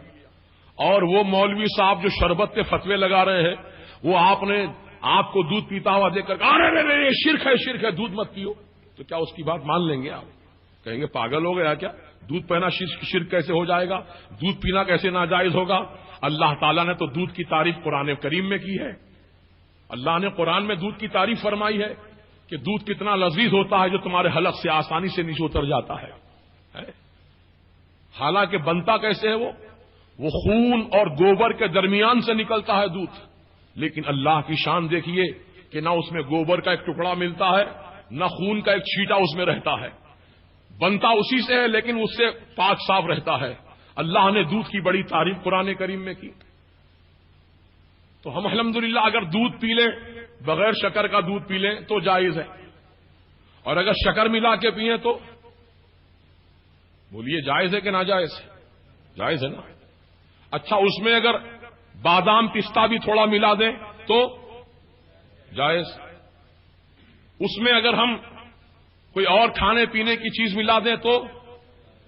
اور وہ مولوی صاحب جو شربت کے فتوے لگا رہے ہیں وہ آپ کو دودھ پیتا ہوا دیکھ کر ارے شرک ہے دودھ مت پیو، تو کیا اس کی بات مان لیں گے؟ آپ کہیں گے پاگل ہو گیا کیا؟ دودھ پینا شرک کیسے ہو جائے گا؟ دودھ پینا کیسے ناجائز ہوگا؟ اللہ تعالیٰ نے تو دودھ کی تعریف قرآن کریم میں کی ہے. اللہ نے قرآن میں دودھ کی تعریف فرمائی ہے کہ دودھ کتنا لذیذ ہوتا ہے جو تمہارے حلق سے آسانی سے نیچے اتر جاتا ہے. حالانکہ بنتا کیسے ہے؟ وہ خون اور گوبر کے درمیان سے نکلتا ہے دودھ. لیکن اللہ کی شان دیکھیے کہ نہ اس میں گوبر کا ایک ٹکڑا ملتا ہے، نہ خون کا ایک چھیٹا اس میں رہتا ہے. بنتا اسی سے ہے لیکن اس سے پاک صاف رہتا ہے. اللہ نے دودھ کی بڑی تعریف قرآن کریم میں کی. تو ہم الحمدللہ اگر دودھ پی لیں، بغیر شکر کا دودھ پی لیں تو جائز ہے، اور اگر شکر ملا کے پئیں تو بولیے جائز ہے کہ ناجائز ہے؟ جائز ہے نا. اچھا اس میں اگر بادام پستہ بھی تھوڑا ملا دیں تو جائز. اس میں اگر ہم کوئی اور کھانے پینے کی چیز ملا دیں تو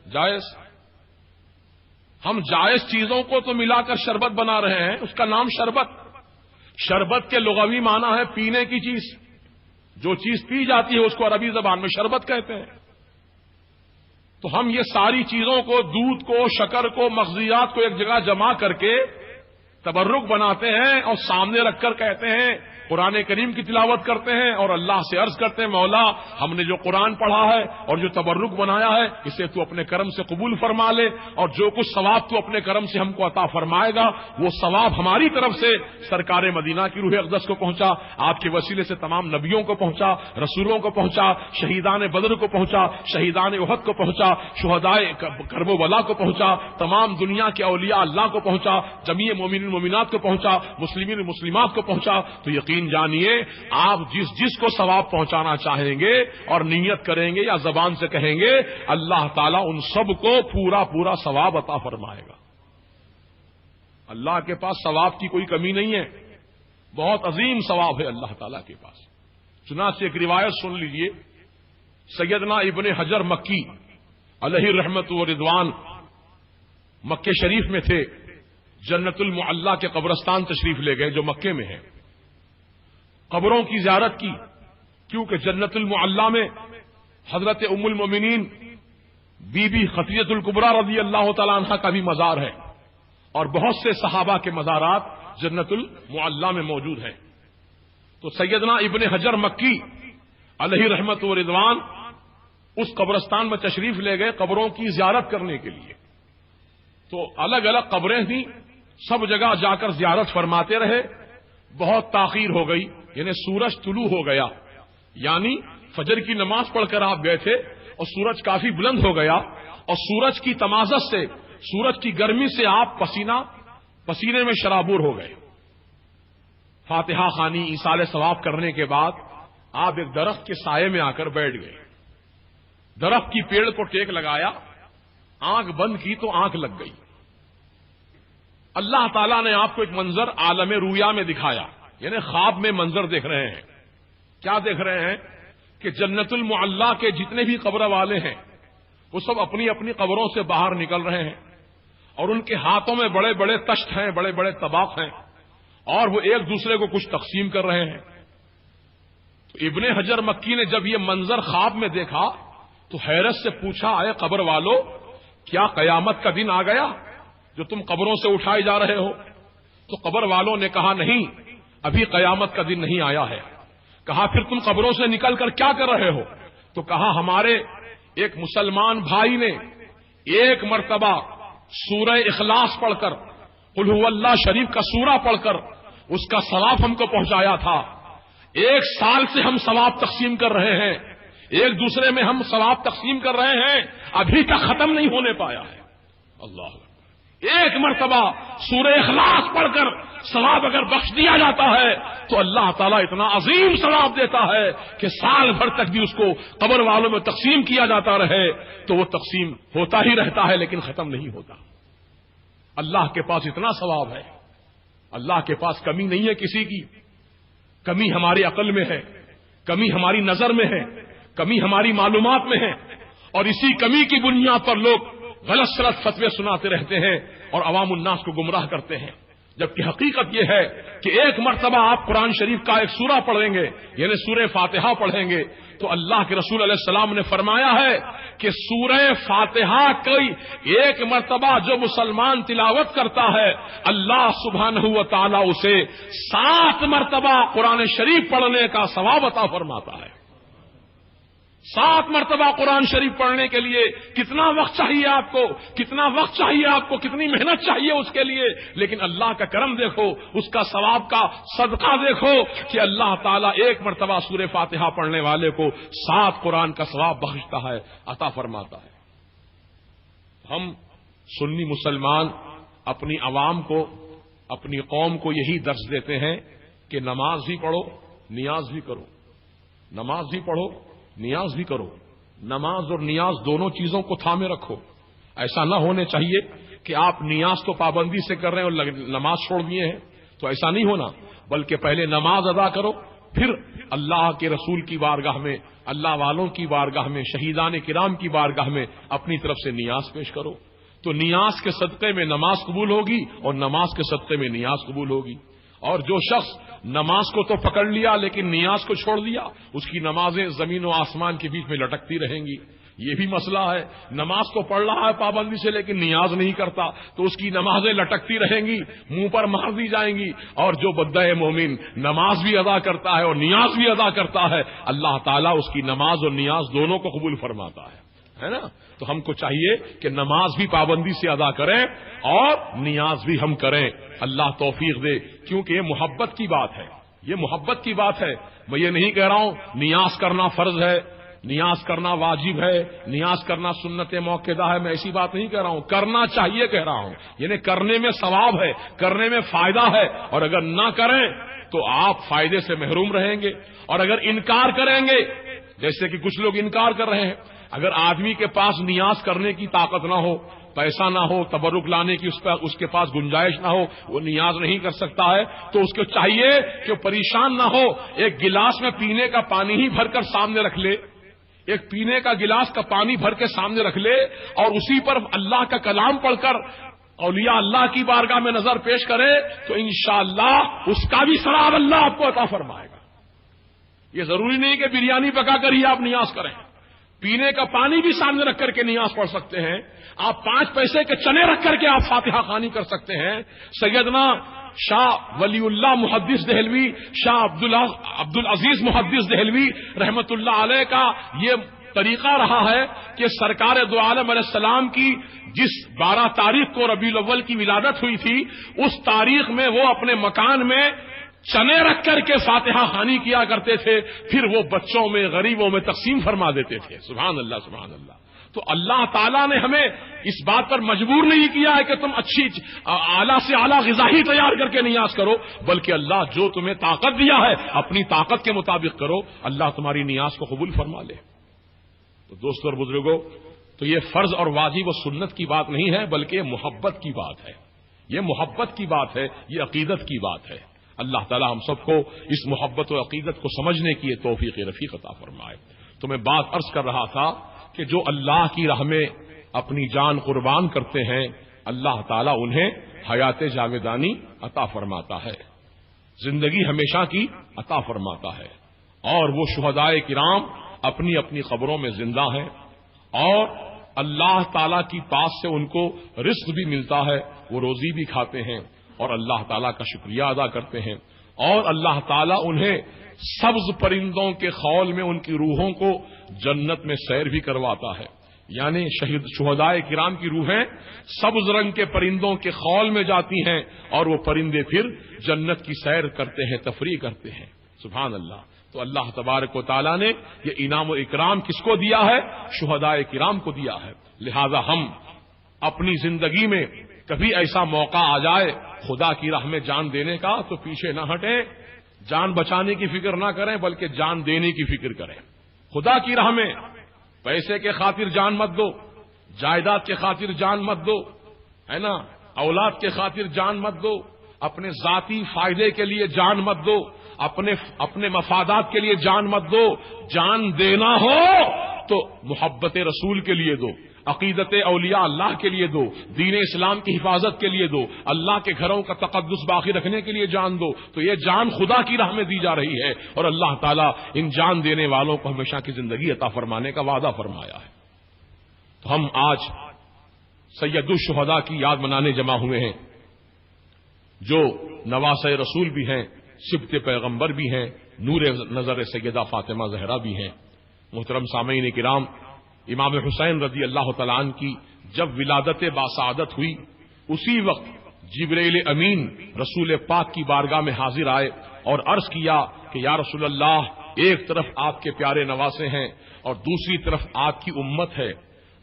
جائز. ہم جائز چیزوں کو تو ملا کر شربت بنا رہے ہیں، اس کا نام شربت. شربت کے لغوی معنی ہے پینے کی چیز. جو چیز پی جاتی ہے اس کو عربی زبان میں شربت کہتے ہیں. تو ہم یہ ساری چیزوں کو، دودھ کو، شکر کو، مغزیات کو ایک جگہ جمع کر کے تبرک بناتے ہیں اور سامنے رکھ کر کہتے ہیں، قرآن کریم کی تلاوت کرتے ہیں اور اللہ سے عرض کرتے ہیں مولا ہم نے جو قرآن پڑھا ہے اور جو تبرک بنایا ہے اسے تو اپنے کرم سے قبول فرما لے، اور جو کچھ ثواب تو اپنے کرم سے ہم کو عطا فرمائے گا وہ ثواب ہماری طرف سے سرکار مدینہ کی روح اقدس کو پہنچا، آپ کے وسیلے سے تمام نبیوں کو پہنچا، رسولوں کو پہنچا، شہیدان بدر کو پہنچا، شہیدان احد کو پہنچا، شہدائے کرب و بلا کو پہنچا، تمام دنیا کے اولیاء اللہ کو پہنچا، جمیع مومنین مومنات کو پہنچا، مسلمین مسلمات کو پہنچا. تو یقین جانیے آپ جس کو ثواب پہنچانا چاہیں گے اور نیت کریں گے یا زبان سے کہیں گے، اللہ تعالیٰ ان سب کو پورا ثواب عطا فرمائے گا. اللہ کے پاس ثواب کی کوئی کمی نہیں ہے، بہت عظیم ثواب ہے اللہ تعالیٰ کے پاس. چنانچہ ایک روایت سن لیجئے، سیدنا ابن حجر مکی علیہ رحمت و رضوان مکے شریف میں تھے، جنت المعلا کے قبرستان تشریف لے گئے جو مکے میں ہے. قبروں کی زیارت کی، کیونکہ جنت المعلا میں حضرت ام المومنین بی بی خدیجہ الکبریٰ رضی اللہ تعالی عنہا کا بھی مزار ہے، اور بہت سے صحابہ کے مزارات جنت المعلا میں موجود ہیں. تو سیدنا ابن حجر مکی علیہ رحمت و رضوان اس قبرستان میں تشریف لے گئے قبروں کی زیارت کرنے کے لیے. تو الگ الگ قبریں تھیں، سب جگہ جا کر زیارت فرماتے رہے. بہت تاخیر ہو گئی، یعنی سورج طلوع ہو گیا، یعنی فجر کی نماز پڑھ کر آپ گئے تھے اور سورج کافی بلند ہو گیا، اور سورج کی تمازت سے، سورج کی گرمی سے آپ پسینے میں شرابور ہو گئے. فاتحہ خوانی ایصال ثواب کرنے کے بعد آپ ایک درخت کے سائے میں آ کر بیٹھ گئے. درخت کی پیڑ کو ٹیک لگایا، آنکھ بند کی تو آنکھ لگ گئی. اللہ تعالیٰ نے آپ کو ایک منظر عالم رویا میں دکھایا، یعنی خواب میں منظر دیکھ رہے ہیں. کیا دیکھ رہے ہیں؟ کہ جنت المعلا کے جتنے بھی قبر والے ہیں وہ سب اپنی اپنی قبروں سے باہر نکل رہے ہیں، اور ان کے ہاتھوں میں بڑے بڑے تشت ہیں، بڑے بڑے طباق ہیں، اور وہ ایک دوسرے کو کچھ تقسیم کر رہے ہیں. تو ابن حجر مکی نے جب یہ منظر خواب میں دیکھا تو حیرت سے پوچھا، اے قبر والو، کیا قیامت کا دن آ گیا جو تم قبروں سے اٹھائے جا رہے ہو؟ تو قبر والوں نے کہا، نہیں، ابھی قیامت کا دن نہیں آیا ہے. کہا، پھر تم قبروں سے نکل کر کیا کر رہے ہو؟ تو کہا، ہمارے ایک مسلمان بھائی نے ایک مرتبہ سورہ اخلاص پڑھ کر، قل هو اللہ شریف کا سورہ پڑھ کر اس کا ثواب ہم کو پہنچایا تھا. 1 سال سے ہم ثواب تقسیم کر رہے ہیں، ایک دوسرے میں ہم ثواب تقسیم کر رہے ہیں، ابھی تک ختم نہیں ہونے پایا ہے. اللہ، ایک مرتبہ سورہ اخلاص پڑھ کر ثواب اگر بخش دیا جاتا ہے تو اللہ تعالیٰ اتنا عظیم ثواب دیتا ہے کہ سال بھر تک بھی اس کو قبر والوں میں تقسیم کیا جاتا رہے تو وہ تقسیم ہوتا ہی رہتا ہے لیکن ختم نہیں ہوتا. اللہ کے پاس اتنا ثواب ہے. اللہ کے پاس کمی نہیں ہے کسی کی. کمی ہماری عقل میں ہے، کمی ہماری نظر میں ہے، کمی ہماری معلومات میں ہے، اور اسی کمی کی بنیاد پر لوگ غلط سلط فتوے سناتے رہتے ہیں اور عوام الناس کو گمراہ کرتے ہیں. جبکہ حقیقت یہ ہے کہ ایک مرتبہ آپ قرآن شریف کا ایک سورہ پڑھیں گے، یعنی سورہ فاتحہ پڑھیں گے، تو اللہ کے رسول علیہ السلام نے فرمایا ہے کہ سورہ فاتحہ کی ایک مرتبہ جو مسلمان تلاوت کرتا ہے اللہ سبحانہ و تعالی اسے 7 مرتبہ قرآن شریف پڑھنے کا ثواب عطا فرماتا ہے. 7 مرتبہ قرآن شریف پڑھنے کے لیے کتنا وقت چاہیے آپ کو، کتنا وقت چاہیے آپ کو، کتنی محنت چاہیے اس کے لیے، لیکن اللہ کا کرم دیکھو، اس کا ثواب کا صدقہ دیکھو کہ اللہ تعالیٰ ایک مرتبہ سورہ فاتحہ پڑھنے والے کو 7 قرآن کا ثواب بخشتا ہے، عطا فرماتا ہے. ہم سنی مسلمان اپنی عوام کو، اپنی قوم کو یہی درس دیتے ہیں کہ نماز بھی پڑھو، نیاز بھی کرو. نماز بھی پڑھو، نیاز بھی کرو. نماز اور نیاز دونوں چیزوں کو تھامے رکھو. ایسا نہ ہونے چاہیے کہ آپ نیاز تو پابندی سے کر رہے ہیں اور نماز چھوڑ دیے ہیں، تو ایسا نہیں ہونا، بلکہ پہلے نماز ادا کرو، پھر اللہ کے رسول کی بارگاہ میں، اللہ والوں کی بارگاہ میں، شہیدان کرام کی بارگاہ میں اپنی طرف سے نیاز پیش کرو. تو نیاز کے صدقے میں نماز قبول ہوگی اور نماز کے صدقے میں نیاز قبول ہوگی. اور جو شخص نماز کو تو پکڑ لیا لیکن نیاز کو چھوڑ دیا، اس کی نمازیں زمین و آسمان کے بیچ میں لٹکتی رہیں گی. یہ بھی مسئلہ ہے، نماز کو پڑھ رہا ہے پابندی سے لیکن نیاز نہیں کرتا تو اس کی نمازیں لٹکتی رہیں گی، منہ پر مار دی جائیں گی. اور جو بندہ مومن نماز بھی ادا کرتا ہے اور نیاز بھی ادا کرتا ہے، اللہ تعالیٰ اس کی نماز اور نیاز دونوں کو قبول فرماتا ہے نا. تو ہم کو چاہیے کہ نماز بھی پابندی سے ادا کریں اور نیاز بھی ہم کریں. اللہ توفیق دے، کیونکہ یہ محبت کی بات ہے، یہ محبت کی بات ہے. میں یہ نہیں کہہ رہا ہوں نیاز کرنا فرض ہے، نیاز کرنا واجب ہے، نیاز کرنا سنت موقدہ ہے، میں ایسی بات نہیں کہہ رہا ہوں. کرنا چاہیے کہہ رہا ہوں، یعنی کرنے میں ثواب ہے، کرنے میں فائدہ ہے، اور اگر نہ کریں تو آپ فائدے سے محروم رہیں گے. اور اگر انکار کریں گے، جیسے کہ کچھ لوگ انکار کر رہے ہیں، اگر آدمی کے پاس نیاز کرنے کی طاقت نہ ہو، پیسہ نہ ہو، تبرک لانے کی اس کے پاس گنجائش نہ ہو، وہ نیاز نہیں کر سکتا ہے، تو اس کو چاہیے کہ پریشان نہ ہو، ایک گلاس میں پینے کا پانی ہی بھر کر سامنے رکھ لے، ایک پینے کا گلاس کا پانی بھر کے سامنے رکھ لے اور اسی پر اللہ کا کلام پڑھ کر اولیاء اللہ کی بارگاہ میں نظر پیش کرے تو انشاءاللہ اس کا بھی ثواب اللہ آپ کو عطا فرمائے گا. یہ ضروری نہیں کہ بریانی پکا کر ہی آپ نیاز کریں، پینے کا پانی بھی سامنے رکھ کر کے نیاز پڑھ سکتے ہیں. آپ 5 پیسے کے چنے رکھ کر کے آپ فاتحہ خوانی کر سکتے ہیں. سیدنا شاہ ولی اللہ محدث دہلوی، شاہ عبد العزیز محدث دہلوی رحمت اللہ علیہ کا یہ طریقہ رہا ہے کہ سرکار دو عالم علیہ السلام کی جس 12 تاریخ کو ربیع الاول کی ولادت ہوئی تھی، اس تاریخ میں وہ اپنے مکان میں چنے رکھ کر کے فاتحہ خوانی کیا کرتے تھے، پھر وہ بچوں میں، غریبوں میں تقسیم فرما دیتے تھے. سبحان اللہ، سبحان اللہ. تو اللہ تعالیٰ نے ہمیں اس بات پر مجبور نہیں کیا ہے کہ تم اچھی اعلیٰ سے اعلیٰ غذا ہی تیار کر کے نیاز کرو، بلکہ اللہ جو تمہیں طاقت دیا ہے اپنی طاقت کے مطابق کرو، اللہ تمہاری نیاز کو قبول فرما لے. تو دوستو اور بزرگوں، تو یہ فرض اور واجب و سنت کی بات نہیں ہے بلکہ محبت کی بات ہے. یہ محبت کی بات ہے، یہ عقیدت کی بات ہے۔ اللہ تعالی ہم سب کو اس محبت و عقیدت کو سمجھنے کی توفیق رفیق عطا فرمائے۔ تو میں بات عرض کر رہا تھا کہ جو اللہ کی راہ میں اپنی جان قربان کرتے ہیں، اللہ تعالیٰ انہیں حیات جاویدانی عطا فرماتا ہے، زندگی ہمیشہ کی عطا فرماتا ہے، اور وہ شہدائے کرام اپنی اپنی قبروں میں زندہ ہیں، اور اللہ تعالیٰ کی پاس سے ان کو رزق بھی ملتا ہے، وہ روزی بھی کھاتے ہیں اور اللہ تعالیٰ کا شکریہ ادا کرتے ہیں، اور اللہ تعالیٰ انہیں سبز پرندوں کے خول میں ان کی روحوں کو جنت میں سیر بھی کرواتا ہے۔ یعنی شہدائے کرام کی روحیں سبز رنگ کے پرندوں کے خول میں جاتی ہیں، اور وہ پرندے پھر جنت کی سیر کرتے ہیں، تفریح کرتے ہیں۔ سبحان اللہ۔ تو اللہ تبارک و تعالیٰ نے یہ انعام و اکرام کس کو دیا ہے؟ شہدائے کرام کو دیا ہے۔ لہذا ہم اپنی زندگی میں کبھی ایسا موقع آ جائے خدا کی راہ میں جان دینے کا تو پیچھے نہ ہٹیں، جان بچانے کی فکر نہ کریں بلکہ جان دینے کی فکر کریں۔ خدا کی راہ میں پیسے کے خاطر جان مت دو، جائیداد کے خاطر جان مت دو، ہے نا، اولاد کے خاطر جان مت دو، اپنے ذاتی فائدے کے لیے جان مت دو، اپنے مفادات کے لیے جان مت دو۔ جان دینا ہو تو محبت رسول کے لیے دو، عقیدت اولیاء اللہ کے لیے دو، دین اسلام کی حفاظت کے لیے دو، اللہ کے گھروں کا تقدس باقی رکھنے کے لیے جان دو۔ تو یہ جان خدا کی راہ میں دی جا رہی ہے، اور اللہ تعالیٰ ان جان دینے والوں کو ہمیشہ کی زندگی عطا فرمانے کا وعدہ فرمایا ہے۔ تو ہم آج سید الشہداء کی یاد منانے جمع ہوئے ہیں، جو نواسۂ رسول بھی ہیں، سبط پیغمبر بھی ہیں، نور نظر سیدہ فاطمہ زہرا بھی ہیں۔ محترم سامعین کرام، امام حسین رضی اللہ تعالیٰ عنہ کی جب ولادت باسعادت ہوئی، اسی وقت جبرائیل امین رسول پاک کی بارگاہ میں حاضر آئے اور عرض کیا کہ یا رسول اللہ، ایک طرف آپ کے پیارے نواسے ہیں اور دوسری طرف آپ کی امت ہے،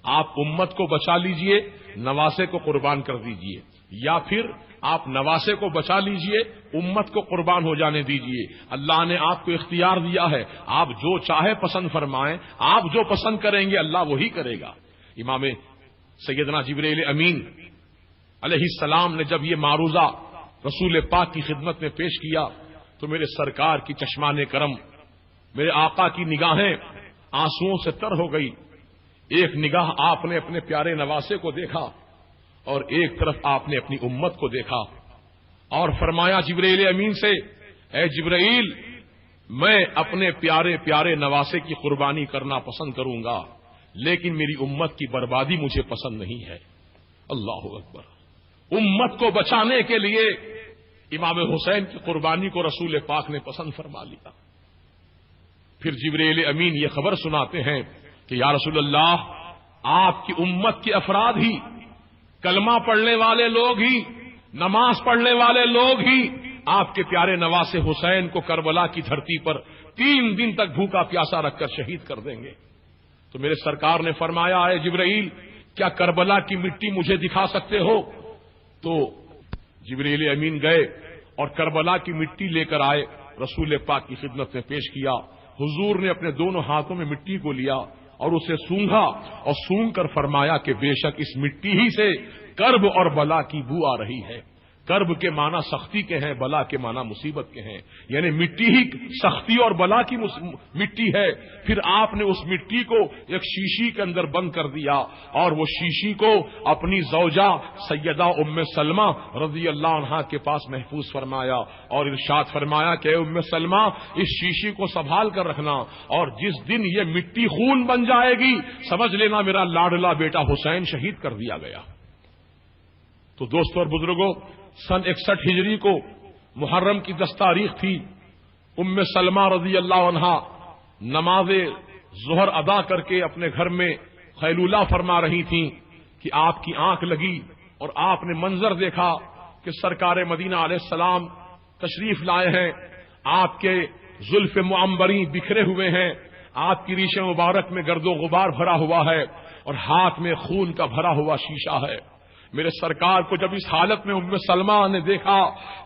آپ امت کو بچا لیجئے، نواسے کو قربان کر دیجئے، یا پھر آپ نواسے کو بچا لیجئے، امت کو قربان ہو جانے دیجئے۔ اللہ نے آپ کو اختیار دیا ہے، آپ جو چاہے پسند فرمائیں، آپ جو پسند کریں گے اللہ وہی کرے گا۔ امام سیدنا جبرائیل امین علیہ السلام نے جب یہ معروضہ رسول پاک کی خدمت میں پیش کیا تو میرے سرکار کی چشمان کرم، میرے آقا کی نگاہیں آنسوؤں سے تر ہو گئی۔ ایک نگاہ آپ نے اپنے پیارے نواسے کو دیکھا اور ایک طرف آپ نے اپنی امت کو دیکھا، اور فرمایا جبرائیل امین سے، اے جبرائیل، میں اپنے پیارے پیارے نواسے کی قربانی کرنا پسند کروں گا، لیکن میری امت کی بربادی مجھے پسند نہیں ہے۔ اللہ اکبر۔ امت کو بچانے کے لیے امام حسین کی قربانی کو رسول پاک نے پسند فرما لیا۔ پھر جبرائیل امین یہ خبر سناتے ہیں کہ یا رسول اللہ، آپ کی امت کے افراد ہی، کلمہ پڑھنے والے لوگ ہی، نماز پڑھنے والے لوگ ہی آپ کے پیارے نواسے حسین کو کربلا کی دھرتی پر 3 دن تک بھوکا پیاسا رکھ کر شہید کر دیں گے۔ تو میرے سرکار نے فرمایا، اے جبرائیل، کیا کربلا کی مٹی مجھے دکھا سکتے ہو؟ تو جبرائیل امین گئے اور کربلا کی مٹی لے کر آئے، رسول پاک کی خدمت میں پیش کیا۔ حضور نے اپنے دونوں ہاتھوں میں مٹی کو لیا اور اسے سونگھا، اور سونگ کر فرمایا کہ بے شک اس مٹی ہی سے کرب اور بلا کی بو آ رہی ہے۔ کرب کے معنی سختی کے ہیں، بلا کے معنی مصیبت کے ہیں، یعنی مٹی ہی سختی اور بلا کی مٹی ہے۔ پھر آپ نے اس مٹی کو ایک شیشی کے اندر بند کر دیا اور وہ شیشی کو اپنی زوجہ سیدہ ام سلمہ رضی اللہ عنہا کے پاس محفوظ فرمایا اور ارشاد فرمایا کہ اے ام سلمہ، اس شیشی کو سنبھال کر رکھنا، اور جس دن یہ مٹی خون بن جائے گی سمجھ لینا میرا لاڈلا بیٹا حسین شہید کر دیا گیا۔ تو دوستوں اور بزرگوں، سن 61 ہجری کو محرم کی 10 تاریخ تھی۔ ام سلمہ رضی اللہ عنہا نماز ظہر ادا کر کے اپنے گھر میں خیلولہ فرما رہی تھیں کہ آپ کی آنکھ لگی اور آپ نے منظر دیکھا کہ سرکار مدینہ علیہ السلام تشریف لائے ہیں، آپ کے زلف معمبری بکھرے ہوئے ہیں، آپ کی ریش مبارک میں گرد و غبار بھرا ہوا ہے اور ہاتھ میں خون کا بھرا ہوا شیشہ ہے۔ میرے سرکار کو جب اس حالت میں ام سلمہ نے دیکھا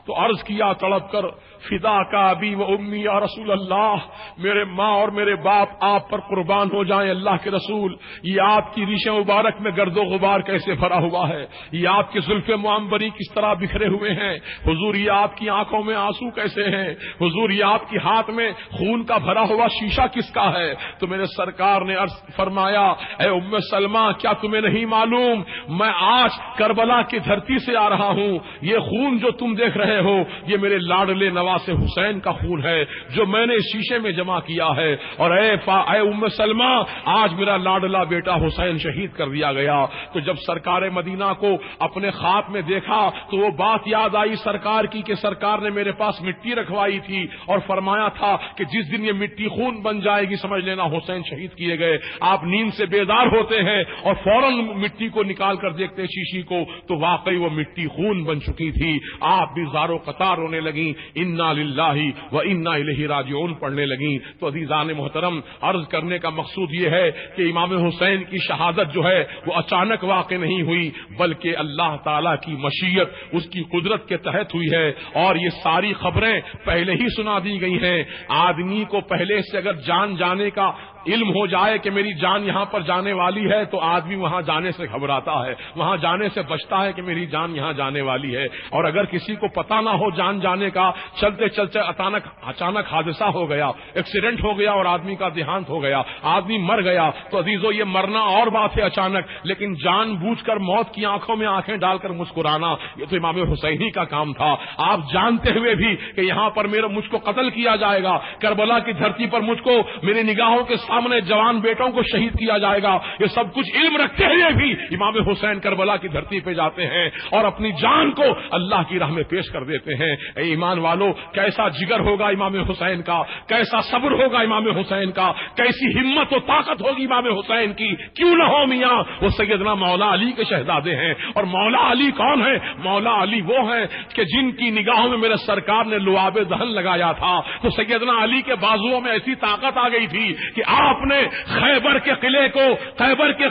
تو عرض کیا تڑپ کر، فدا کا ابی و امی یا رسول اللہ، میرے ماں اور میرے باپ آپ پر قربان ہو جائیں اللہ کے رسول، یہ آپ کی ریش مبارک میں گرد و غبار کیسے بھرا ہوا ہے، یہ آپ کے زلف معمبری کس طرح بکھرے ہوئے ہیں، حضور یہ آپ کی آنکھوں میں آنسو کیسے ہیں، حضور یہ آپ کے ہاتھ میں خون کا بھرا ہوا شیشہ کس کا ہے؟ تو میرے سرکار نے عرض فرمایا، اے ام سلمہ کیا تمہیں نہیں معلوم میں آج کربلا کی دھرتی سے آ رہا ہوں، یہ خون جو تم دیکھ رہے ہو یہ میرے لاڈلے نواز حسین کا خون ہے جو میں نے شیشے میں جمع کیا ہے، اور اے ام سلمہ آج میرا لاڈلا بیٹا حسین شہید کر دیا گیا۔ تو جب سرکار مدینہ کو اپنے خواب میں دیکھا تو وہ بات یاد آئی سرکار کی کہ سرکار نے میرے پاس مٹی رکھوائی تھی اور فرمایا تھا کہ جس دن یہ مٹی خون بن جائے گی سمجھ لینا حسین شہید کیے گئے۔ آپ نیند سے بیدار ہوتے ہیں اور فوراً مٹی کو نکال کر دیکھتے شیشی کو تو واقعی وہ مٹی خون بن چکی تھی۔ آپ بھی زارو قطار رونے لگیں، انا للہ و انا الیہ راجعون پڑھنے لگیں۔ تو عزیزان محترم عرض کرنے کا مقصود یہ ہے کہ امام حسین کی شہادت جو ہے وہ اچانک واقع نہیں ہوئی بلکہ اللہ تعالی کی مشیت اس کی قدرت کے تحت ہوئی ہے، اور یہ ساری خبریں پہلے ہی سنا دی گئی ہیں۔ آدمی کو پہلے سے اگر جان جانے کا علم ہو جائے کہ میری جان یہاں پر جانے والی ہے تو آدمی وہاں جانے سے گھبراتا ہے، وہاں جانے سے بچتا ہے کہ میری جان یہاں جانے والی ہے۔ اور اگر کسی کو پتہ نہ ہو جان جانے کا، چلتے چلتے اچانک حادثہ ہو گیا، ایکسیڈنٹ ہو گیا اور آدمی کا دیہانت ہو گیا، آدمی مر گیا، تو عزیزو یہ مرنا اور بات ہے اچانک، لیکن جان بوجھ کر موت کی آنکھوں میں آنکھیں ڈال کر مسکرانا یہ تو امام حسینی کا کام تھا۔ آپ جانتے ہوئے بھی کہ یہاں پر مجھ کو قتل کیا جائے گا، کربلا کی دھرتی پر مجھ کو میری نگاہوں کے سامنے جوان بیٹوں کو شہید کیا جائے گا، یہ سب کچھ علم رکھتے ہوئے بھی امام حسین کربلا کی دھرتی پہ جاتے ہیں اور اپنی جان کو اللہ کی راہ میں پیش کر دیتے ہیں۔ اے ایمان والو، کیسا جگر ہوگا امام حسین کا، کیسا صبر ہوگا امام حسین کا، کیسی ہمت و طاقت ہوگی امام حسین کی، کیوں نہ ہو میاں وہ سیدنا مولا علی کے شہزادے ہیں۔ اور مولا علی کون ہے؟ مولا علی وہ ہیں کہ جن کی نگاہوں میں میرے سرکار نے لعاب دہن لگایا تھا تو سیدنا علی کے بازوؤں میں ایسی طاقت آ گئی تھی کہ آپ نے خیبر کے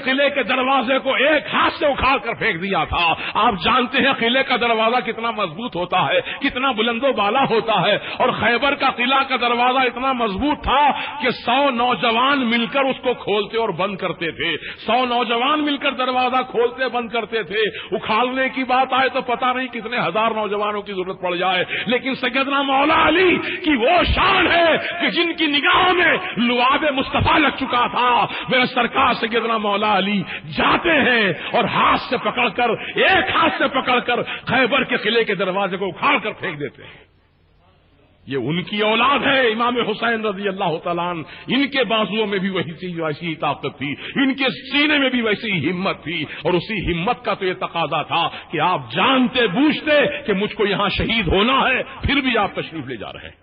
قلعے کے دروازے کو ایک ہاتھ سے اکھاڑ کر پھینک دیا تھا۔ آپ جانتے ہیں قلعے کا دروازہ کتنا مضبوط ہوتا ہے، کتنا بلند و بالا ہوتا ہے، اور خیبر کا قلعہ کا دروازہ اتنا مضبوط تھا کہ 100 نوجوان مل کر اس کو کھولتے اور بند کرتے تھے، 100 نوجوان مل کر دروازہ کھولتے بند کرتے تھے۔ اکھاڑنے کی بات آئے تو پتہ نہیں کتنے ہزار نوجوانوں کی ضرورت پڑ جائے، لیکن سیدنا مولا علی کی وہ شان ہے کہ جن کی نگاہوں میں لعاب مصطفیٰ لگ چکا تھا، میرے سرکار سیدنا مولا علی جاتے ہیں اور ہاتھ سے پکڑ کر، ایک ہاتھ سے پکڑ کر خیبر کے قلعے کے دروازے کو اکھاڑ کر پھینک دیتے ہیں۔ یہ ان کی اولاد ہے امام حسین رضی اللہ تعالیٰ عنہ، ان کے بازوؤں میں بھی ویسی طاقت تھی، ان کے سینے میں بھی ویسی ہمت تھی، اور اسی ہمت کا تو یہ تقاضا تھا کہ آپ جانتے بوجھتے کہ مجھ کو یہاں شہید ہونا ہے پھر بھی آپ تشریف لے جا رہے ہیں۔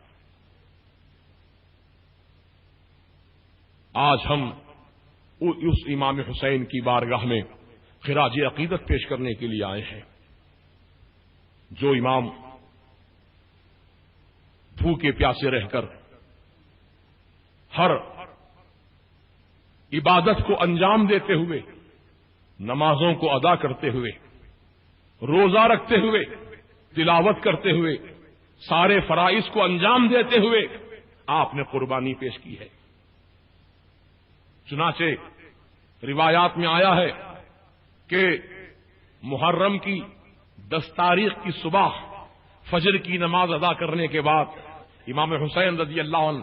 آج ہم اس امام حسین کی بارگاہ میں خراج عقیدت پیش کرنے کے لیے آئے ہیں، جو امام بھوکے پیاسے رہ کر ہر عبادت کو انجام دیتے ہوئے، نمازوں کو ادا کرتے ہوئے، روزہ رکھتے ہوئے، تلاوت کرتے ہوئے، سارے فرائض کو انجام دیتے ہوئے آپ نے قربانی پیش کی ہے۔ چنانچہ روایات میں آیا ہے کہ محرم کی 10 تاریخ کی صبح فجر کی نماز ادا کرنے کے بعد امام حسین رضی اللہ عنہ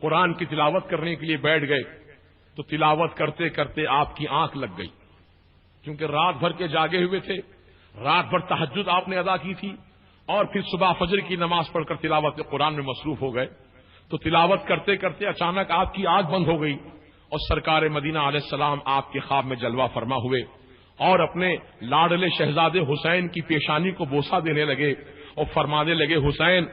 قرآن کی تلاوت کرنے کے لیے بیٹھ گئے تو تلاوت کرتے کرتے آپ کی آنکھ لگ گئی، کیونکہ رات بھر کے جاگے ہوئے تھے، رات بھر تہجد آپ نے ادا کی تھی اور پھر صبح فجر کی نماز پڑھ کر تلاوت قرآن میں مصروف ہو گئے۔ تو تلاوت کرتے کرتے اچانک آپ کی آنکھ بند ہو گئی اور سرکار مدینہ علیہ السلام آپ کے خواب میں جلوہ فرما ہوئے اور اپنے لاڈلے شہزادے حسین کی پیشانی کو بوسہ دینے لگے اور فرمانے لگے، حسین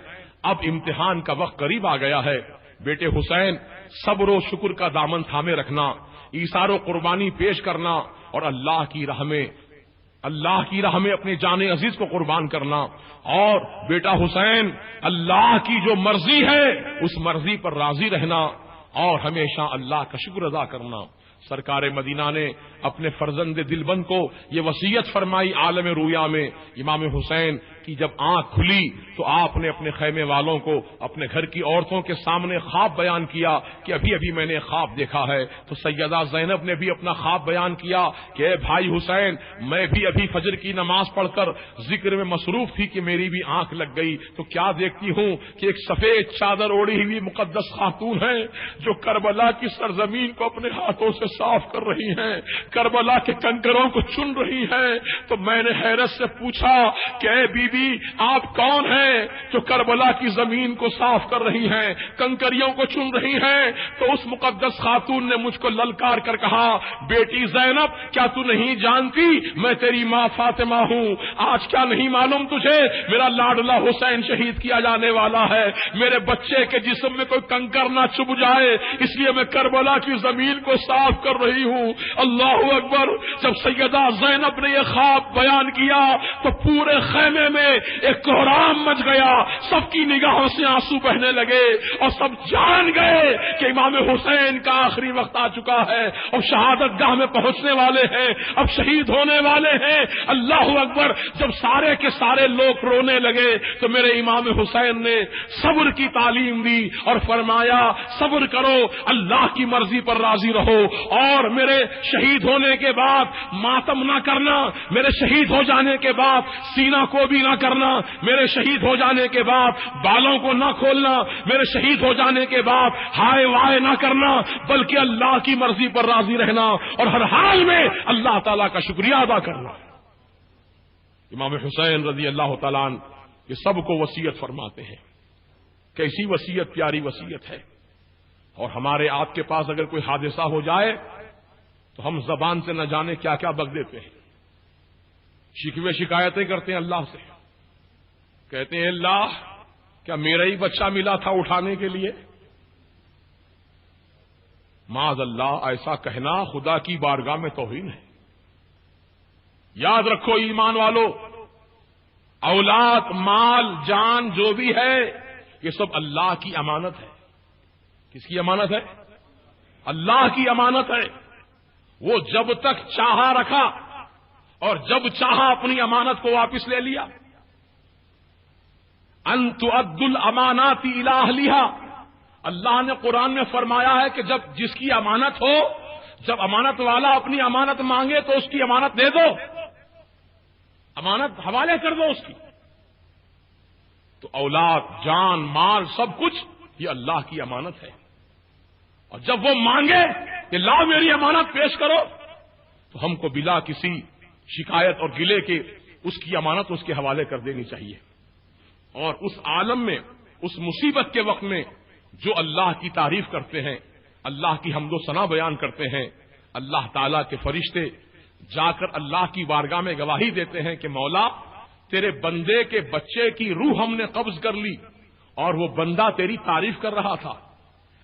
اب امتحان کا وقت قریب آ گیا ہے، بیٹے حسین صبر و شکر کا دامن تھامے رکھنا، ایثار و قربانی پیش کرنا اور اللہ کی راہ میں اپنی جان عزیز کو قربان کرنا، اور بیٹا حسین اللہ کی جو مرضی ہے اس مرضی پر راضی رہنا اور ہمیشہ اللہ کا شکر ادا کرنا۔ سرکار مدینہ نے اپنے فرزند دلبند کو یہ وصیت فرمائی عالم رویا میں. امام حسین کی جب آنکھ کھلی تو آپ نے اپنے خیمے والوں کو اپنے گھر کی عورتوں کے سامنے خواب بیان کیا کہ ابھی ابھی میں نے خواب دیکھا ہے. تو سیدہ زینب نے بھی اپنا خواب بیان کیا کہ اے بھائی حسین میں بھی ابھی فجر کی نماز پڑھ کر ذکر میں مصروف تھی کہ میری بھی آنکھ لگ گئی تو کیا دیکھتی ہوں کہ ایک سفید چادر اوڑھی ہوئی مقدس خاتون ہے جو کربلا کی سرزمین کو اپنے ہاتھوں سے صاف کر رہی ہیں, کربلا کے کنکروں کو چن رہی ہیں. تو میں نے حیرت سے پوچھا کہ اے بی بی آپ کون ہیں جو کربلا کی زمین کو صاف کر رہی ہیں, کنکریوں کو چن رہی ہیں؟ تو اس مقدس خاتون نے مجھ کو للکار کر کہا بیٹی زینب کیا تو نہیں جانتی میں تیری ماں فاطمہ ہوں؟ آج کیا نہیں معلوم تجھے میرا لاڈلا حسین شہید کیا جانے والا ہے, میرے بچے کے جسم میں کوئی کنکر نہ چبھ جائے اس لیے میں کربلا کی زمین کو صاف کر رہی ہوں. اللہ اکبر. جب سیدہ زینب نے یہ خواب بیان کیا تو پورے خیمے میں ایک کوہرام مچ گیا, سب کی نگاہوں سے آنسو بہنے لگے اور سب جان گئے کہ امام حسین کا آخری وقت آ چکا ہے, اب شہادت گاہ میں پہنچنے والے ہیں, اب شہید ہونے والے ہیں. اللہ اکبر. جب سارے کے سارے لوگ رونے لگے تو میرے امام حسین نے صبر کی تعلیم دی اور فرمایا صبر کرو, اللہ کی مرضی پر راضی رہو, اور میرے شہید ہونے کے بعد ماتم نہ کرنا, میرے شہید ہو جانے کے بعد سینہ کو بھی نہ کرنا, میرے شہید ہو جانے کے بعد بالوں کو نہ کھولنا, میرے شہید ہو جانے کے بعد ہائے وائے نہ کرنا, بلکہ اللہ کی مرضی پر راضی رہنا اور ہر حال میں اللہ تعالیٰ کا شکریہ ادا کرنا. امام حسین رضی اللہ تعالیٰ عنہ یہ سب کو وصیت فرماتے ہیں. کیسی وصیت, پیاری وصیت ہے. اور ہمارے آپ کے پاس اگر کوئی حادثہ ہو جائے تو ہم زبان سے نہ جانے کیا کیا بک دیتے ہیں, شکوے شکایتیں کرتے ہیں اللہ سے, کہتے ہیں اللہ کیا میرا ہی بچہ ملا تھا اٹھانے کے لیے؟ معاذ اللہ, ایسا کہنا خدا کی بارگاہ میں توہین ہے. یاد رکھو ایمان والو, اولاد مال جان جو بھی ہے یہ سب اللہ کی امانت ہے. کس کی امانت ہے؟ اللہ کی امانت ہے. وہ جب تک چاہا رکھا اور جب چاہا اپنی امانت کو واپس لے لیا. ان تؤدوا الامانات الی اہلھا, اللہ نے قرآن میں فرمایا ہے کہ جب جس کی امانت ہو, جب امانت والا اپنی امانت مانگے تو اس کی امانت دے دو, امانت حوالے کر دو اس کی. تو اولاد جان مال سب کچھ یہ اللہ کی امانت ہے, اور جب وہ مانگے کہ لا میری امانت پیش کرو تو ہم کو بلا کسی شکایت اور گلے کے اس کی امانت اس کے حوالے کر دینی چاہیے. اور اس عالم میں, اس مصیبت کے وقت میں جو اللہ کی تعریف کرتے ہیں, اللہ کی حمد و ثنا بیان کرتے ہیں, اللہ تعالیٰ کے فرشتے جا کر اللہ کی بارگاہ میں گواہی دیتے ہیں کہ مولا تیرے بندے کے بچے کی روح ہم نے قبض کر لی اور وہ بندہ تیری تعریف کر رہا تھا.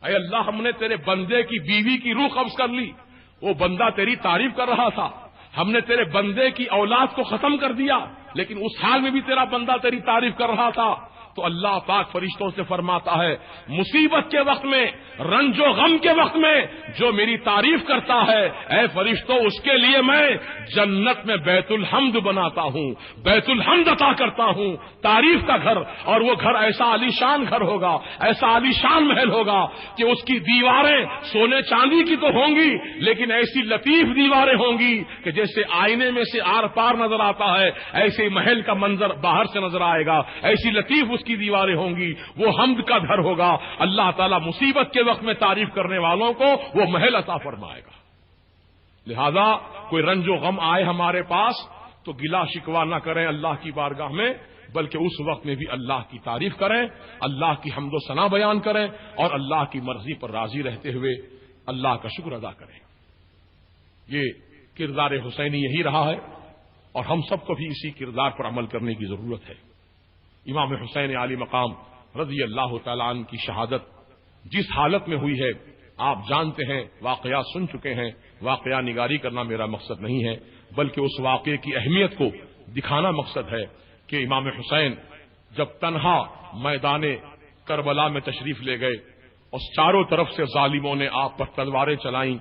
اے اللہ ہم نے تیرے بندے کی بیوی کی روح قبض کر لی, وہ بندہ تیری تعریف کر رہا تھا. ہم نے تیرے بندے کی اولاد کو ختم کر دیا لیکن اس حال میں بھی تیرا بندہ تیری تعریف کر رہا تھا. تو اللہ پاک فرشتوں سے فرماتا ہے مصیبت کے وقت میں, رنج و غم کے وقت میں جو میری تعریف کرتا ہے اے فرشتوں اس کے لیے میں جنت میں بیت الحمد بناتا ہوں, بیت الحمد عطا کرتا ہوں, تعریف کا گھر. اور وہ گھر ایسا عالی شان گھر ہوگا, ایسا عالی شان محل ہوگا کہ اس کی دیواریں سونے چاندی کی تو ہوں گی لیکن ایسی لطیف دیواریں ہوں گی کہ جیسے آئینے میں سے آر پار نظر آتا ہے ایسے محل کا منظر باہر سے نظر آئے گا, ایسی لطیف اس کی دیواریں ہوں گی. وہ حمد کا گھر ہوگا. اللہ تعالیٰ مصیبت کے وقت میں تعریف کرنے والوں کو وہ محل عطا فرمائے گا. لہذا کوئی رنج و غم آئے ہمارے پاس تو گلا شکوا نہ کریں اللہ کی بارگاہ میں, بلکہ اس وقت میں بھی اللہ کی تعریف کریں, اللہ کی حمد و ثنا بیان کریں اور اللہ کی مرضی پر راضی رہتے ہوئے اللہ کا شکر ادا کریں. یہ کردار حسینی یہی رہا ہے اور ہم سب کو بھی اسی کردار پر عمل کرنے کی ضرورت ہے. امام حسین عالی مقام رضی اللہ تعالیٰ عنہ کی شہادت جس حالت میں ہوئی ہے آپ جانتے ہیں, واقعات سن چکے ہیں. واقعہ نگاری کرنا میرا مقصد نہیں ہے بلکہ اس واقعے کی اہمیت کو دکھانا مقصد ہے کہ امام حسین جب تنہا میدان کربلا میں تشریف لے گئے اور چاروں طرف سے ظالموں نے آپ پر تلواریں چلائیں,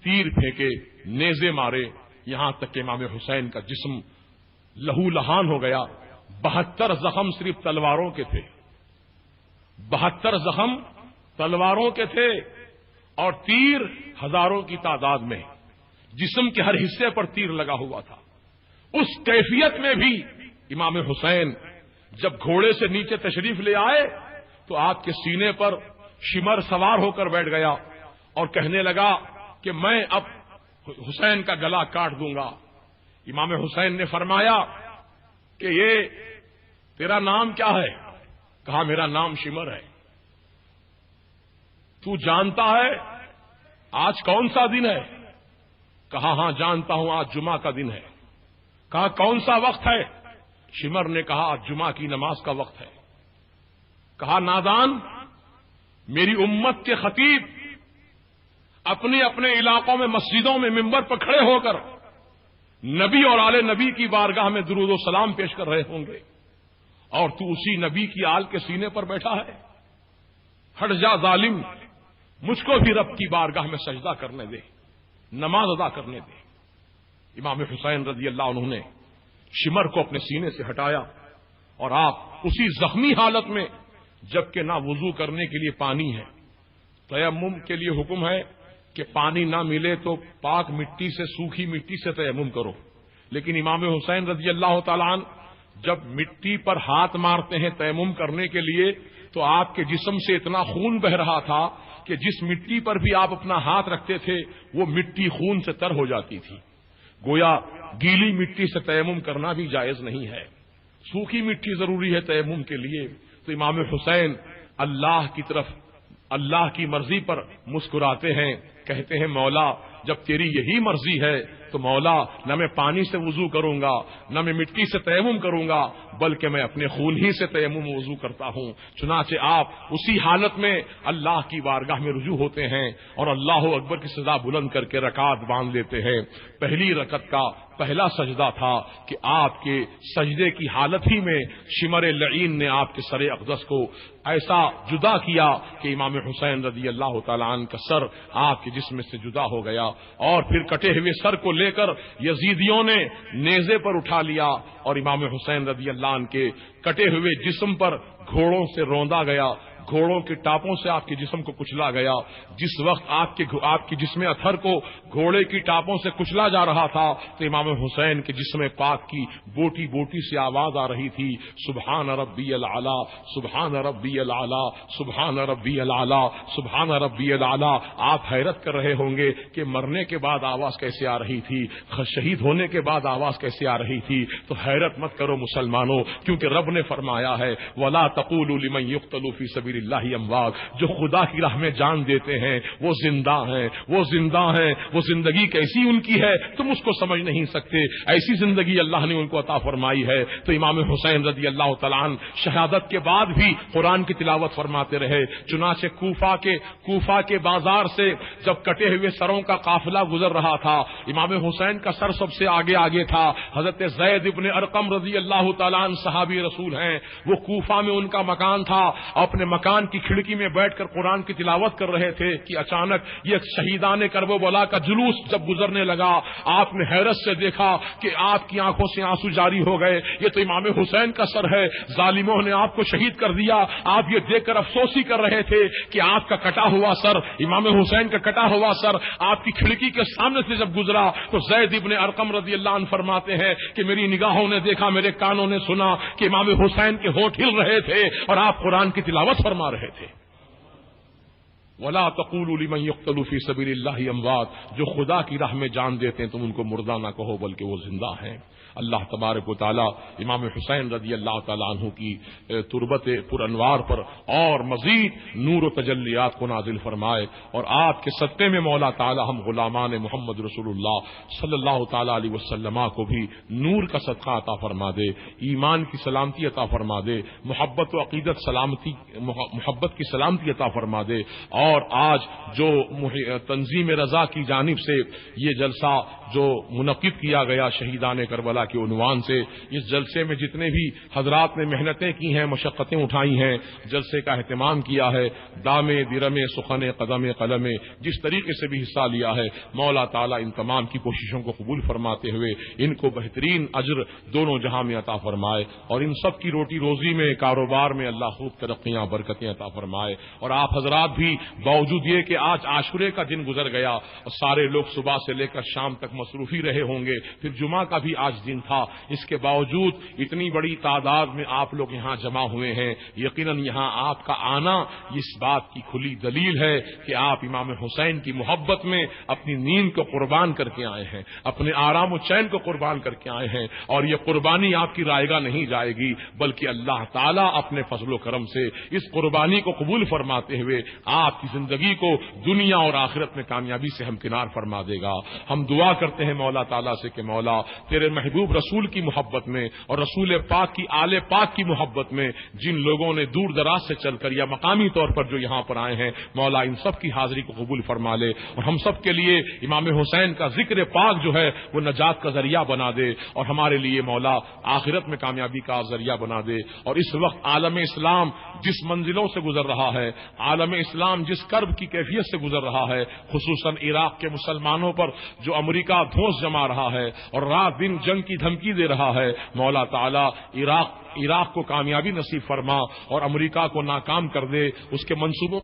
تیر پھینکے، نیزے مارے، یہاں تک کہ امام حسین کا جسم لہو لہان ہو گیا۔ 72 زخم صرف تلواروں کے تھے، 72 زخم تلواروں کے تھے، اور تیر ہزاروں کی تعداد میں، جسم کے ہر حصے پر تیر لگا ہوا تھا۔ اس کیفیت میں بھی امام حسین جب گھوڑے سے نیچے تشریف لے آئے تو آپ کے سینے پر شمر سوار ہو کر بیٹھ گیا اور کہنے لگا کہ میں اب حسین کا گلا کاٹ دوں گا۔ امام حسین نے فرمایا کہ یہ تیرا نام کیا ہے؟ کہا میرا نام شمر ہے۔ تو جانتا ہے آج کون سا دن ہے؟ کہا ہاں جانتا ہوں، آج جمعہ کا دن ہے۔ کہا کون سا وقت ہے؟ شمر نے کہا آج جمعہ کی نماز کا وقت ہے۔ کہا نادان، میری امت کے خطیب اپنے اپنے علاقوں میں مسجدوں میں منبر پر کھڑے ہو کر نبی اور آل نبی کی بارگاہ میں درود و سلام پیش کر رہے ہوں گے، اور تو اسی نبی کی آل کے سینے پر بیٹھا ہے۔ ہٹ جا ظالم، مجھ کو بھی رب کی بارگاہ میں سجدہ کرنے دے، نماز ادا کرنے دے۔ امام حسین رضی اللہ عنہ نے شمر کو اپنے سینے سے ہٹایا، اور آپ اسی زخمی حالت میں، جبکہ نہ وضو کرنے کے لیے پانی ہے، تیمم کے لیے حکم ہے کہ پانی نہ ملے تو پاک مٹی سے، سوکھی مٹی سے تیمم کرو، لیکن امام حسین رضی اللہ تعالیٰ عنہ جب مٹی پر ہاتھ مارتے ہیں تیمم کرنے کے لیے تو آپ کے جسم سے اتنا خون بہ رہا تھا کہ جس مٹی پر بھی آپ اپنا ہاتھ رکھتے تھے وہ مٹی خون سے تر ہو جاتی تھی۔ گویا گیلی مٹی سے تیمم کرنا بھی جائز نہیں ہے، سوکھی مٹی ضروری ہے تیمم کے لیے۔ تو امام حسین اللہ کی طرف، اللہ کی مرضی پر مسکراتے ہیں، کہتے ہیں مولا جب تیری یہی مرضی ہے تو مولا نہ میں پانی سے وضو کروں گا، نہ میں مٹی سے تیمم کروں گا، بلکہ میں اپنے خون ہی سے تیمم وضو کرتا ہوں۔ چنانچہ آپ اسی حالت میں اللہ کی بارگاہ میں رجوع ہوتے ہیں اور اللہ اکبر کی صدا بلند کر کے رکعت باندھ لیتے ہیں۔ پہلی رکعت کا پہلا سجدہ تھا کہ آپ کے سجدے کی حالت ہی میں شمر لعین نے آپ کے سر اقدس کو ایسا جدا کیا کہ امام حسین رضی اللہ تعالیٰ عنہ کا سر آپ کے جسم سے جدا ہو گیا، اور پھر کٹے ہوئے سر کو لے کر یزیدیوں نے نیزے پر اٹھا لیا اور امام حسین رضی اللہ عنہ کے کٹے ہوئے جسم پر گھوڑوں سے روندا گیا، گھوڑوں کے ٹاپوں سے آپ کے جسم کو کچلا گیا۔ جس وقت آپ کے جسم اطہر کو گھوڑے کی ٹاپوں سے کچلا جا رہا تھا تو امام حسین کے جسم پاک کی بوٹی بوٹی سے آواز آ رہی تھی، سبحان ربی العلی، سبحان ربی العلی، سبحان ربی العلی، سبحان ربی العلی۔ آپ حیرت کر رہے ہوں گے کہ مرنے کے بعد آواز کیسے آ رہی تھی، شہید ہونے کے بعد آواز کیسے آ رہی تھی؟ تو حیرت مت کرو مسلمانوں، کیونکہ رب نے فرمایا ہے وَلَا تَقُولُوا لِمَن يُقْتَلُ فِي سَبِيلِ اللَّهِ اموات، جو خدا کی راہ میں جان دیتے ہیں وہ زندہ ہیں، وہ زندہ ہیں۔ وہ زندگی کیسی ان کی ہے تم اس کو سمجھ نہیں سکتے، ایسی زندگی اللہ نے ان کو عطا فرمائی ہے۔ تو امام حسین رضی اللہ تعالیٰ عنہ شہادت کے بعد بھی قرآن کی تلاوت فرماتے رہے۔ چنانچہ کوفہ کے بازار سے جب کٹے ہوئے سروں کا قافلہ گزر رہا تھا، امام حسین کا سر سب سے آگے تھا۔ حضرت زید ابن ارقم رضی اللہ تعالیٰ عنہ صحابی رسول ہیں، وہ کوفہ میں ان کا مکان تھا، اپنے مکان کی کھڑکی میں بیٹھ کر قرآن کی تلاوت کر رہے تھے کہ اچانک یہ شہیدان کرب و بلا کا جلوس جب گزرنے لگا، آپ نے حیرت سے دیکھا کہ آپ کی آنکھوں سے آنسو جاری ہو گئے۔ یہ تو امام حسین کا سر ہے، ظالموں نے آپ کو شہید کر دیا۔ آپ یہ دیکھ کر افسوس ہی کر رہے تھے کہ آپ کا کٹا ہوا سر، امام حسین کا کٹا ہوا سر آپ کی کھڑکی کے سامنے سے جب گزرا تو زید ابن ارقم رضی اللہ عنہ فرماتے ہیں کہ میری نگاہوں نے دیکھا، میرے کانوں نے سنا کہ امام حسین کے ہونٹ ہل رہے تھے اور آپ قرآن کی تلاوت فرما رہے تھے۔ وَلَا تَقُولُوا لِمَن يُقْتَلُ فِي سَبِيلِ اللَّهِ اموات، جو خدا کی راہ میں جان دیتے ہیں تم ان کو مردہ نہ کہو بلکہ وہ زندہ ہیں۔ اللہ تبارک و تعالی امام حسین رضی اللہ تعالیٰ عنہ کی تربت پر انوار پر اور مزید نور و تجلیات کو نازل فرمائے، اور آپ کے صدقے میں مولا تعالی ہم غلامان محمد رسول اللہ صلی اللہ تعالی علیہ وسلم کو بھی نور کا صدقہ عطا فرما دے، ایمان کی سلامتی عطا فرما دے، محبت و عقیدت محبت کی سلامتی عطا فرما دے، اور آج جو تنظیم رضا کی جانب سے یہ جلسہ جو منعقد کیا گیا شہیدان کربلا کے عنوان سے، اس جلسے میں جتنے بھی حضرات نے محنتیں کی ہیں، مشقتیں اٹھائی ہیں، جلسے کا اہتمام کیا ہے، دامے درمے سخن قدم قلم جس طریقے سے بھی حصہ لیا ہے، مولا تعالیٰ ان تمام کی کوششوں کو قبول فرماتے ہوئے ان کو بہترین اجر دونوں جہاں میں عطا فرمائے، اور ان سب کی روٹی روزی میں، کاروبار میں اللہ خوب ترقیاں برکتیں عطا فرمائے۔ اور آپ حضرات بھی باوجود یہ کہ آج عاشورے کا دن گزر گیا اور سارے لوگ صبح سے لے کر شام تک مصروفی رہے ہوں گے، پھر جمعہ کا بھی آج دن تھا، اس کے باوجود اتنی بڑی تعداد میں آپ لوگ یہاں جمع ہوئے ہیں، یقیناً یہاں آپ کا آنا اس بات کی کھلی دلیل ہے کہ آپ امام حسین کی محبت میں اپنی نیند کو قربان کر کے آئے ہیں، اپنے آرام و چین کو قربان کر کے آئے ہیں، اور یہ قربانی آپ کی رائے گاہ نہیں جائے گی، بلکہ اللہ تعالیٰ اپنے فضل و کرم سے اس قربانی کو قبول فرماتے ہوئے آپ کی زندگی کو دنیا اور آخرت میں کامیابی سے ہمکنار فرما دے گا۔ ہم دعا کرتے ہیں مولا تعالیٰ سے کہ مولا تیرے محبوب رسول کی محبت میں اور رسول پاک کی آل پاک کی محبت میں جن لوگوں نے دور دراز سے چل کر یا مقامی طور پر جو یہاں پر آئے ہیں، مولا ان سب کی حاضری کو قبول فرما لے، اور ہم سب کے لیے امام حسین کا ذکر پاک جو ہے وہ نجات کا ذریعہ بنا دے، اور ہمارے لیے مولا آخرت میں کامیابی کا ذریعہ بنا دے۔ اور اس وقت عالم اسلام جس منزلوں سے گزر رہا ہے، عالم اسلام جس کرب کی کیفیت سے گزر رہا ہے، خصوصاً عراق کے مسلمانوں پر جو امریکہ دھونس جما رہا ہے اور رات دن جنگ کی دھمکی دے رہا ہے، مولا تعالیٰ عراق کو کامیابی نصیب فرما اور امریکہ کو ناکام کر دے، اس کے منصوبوں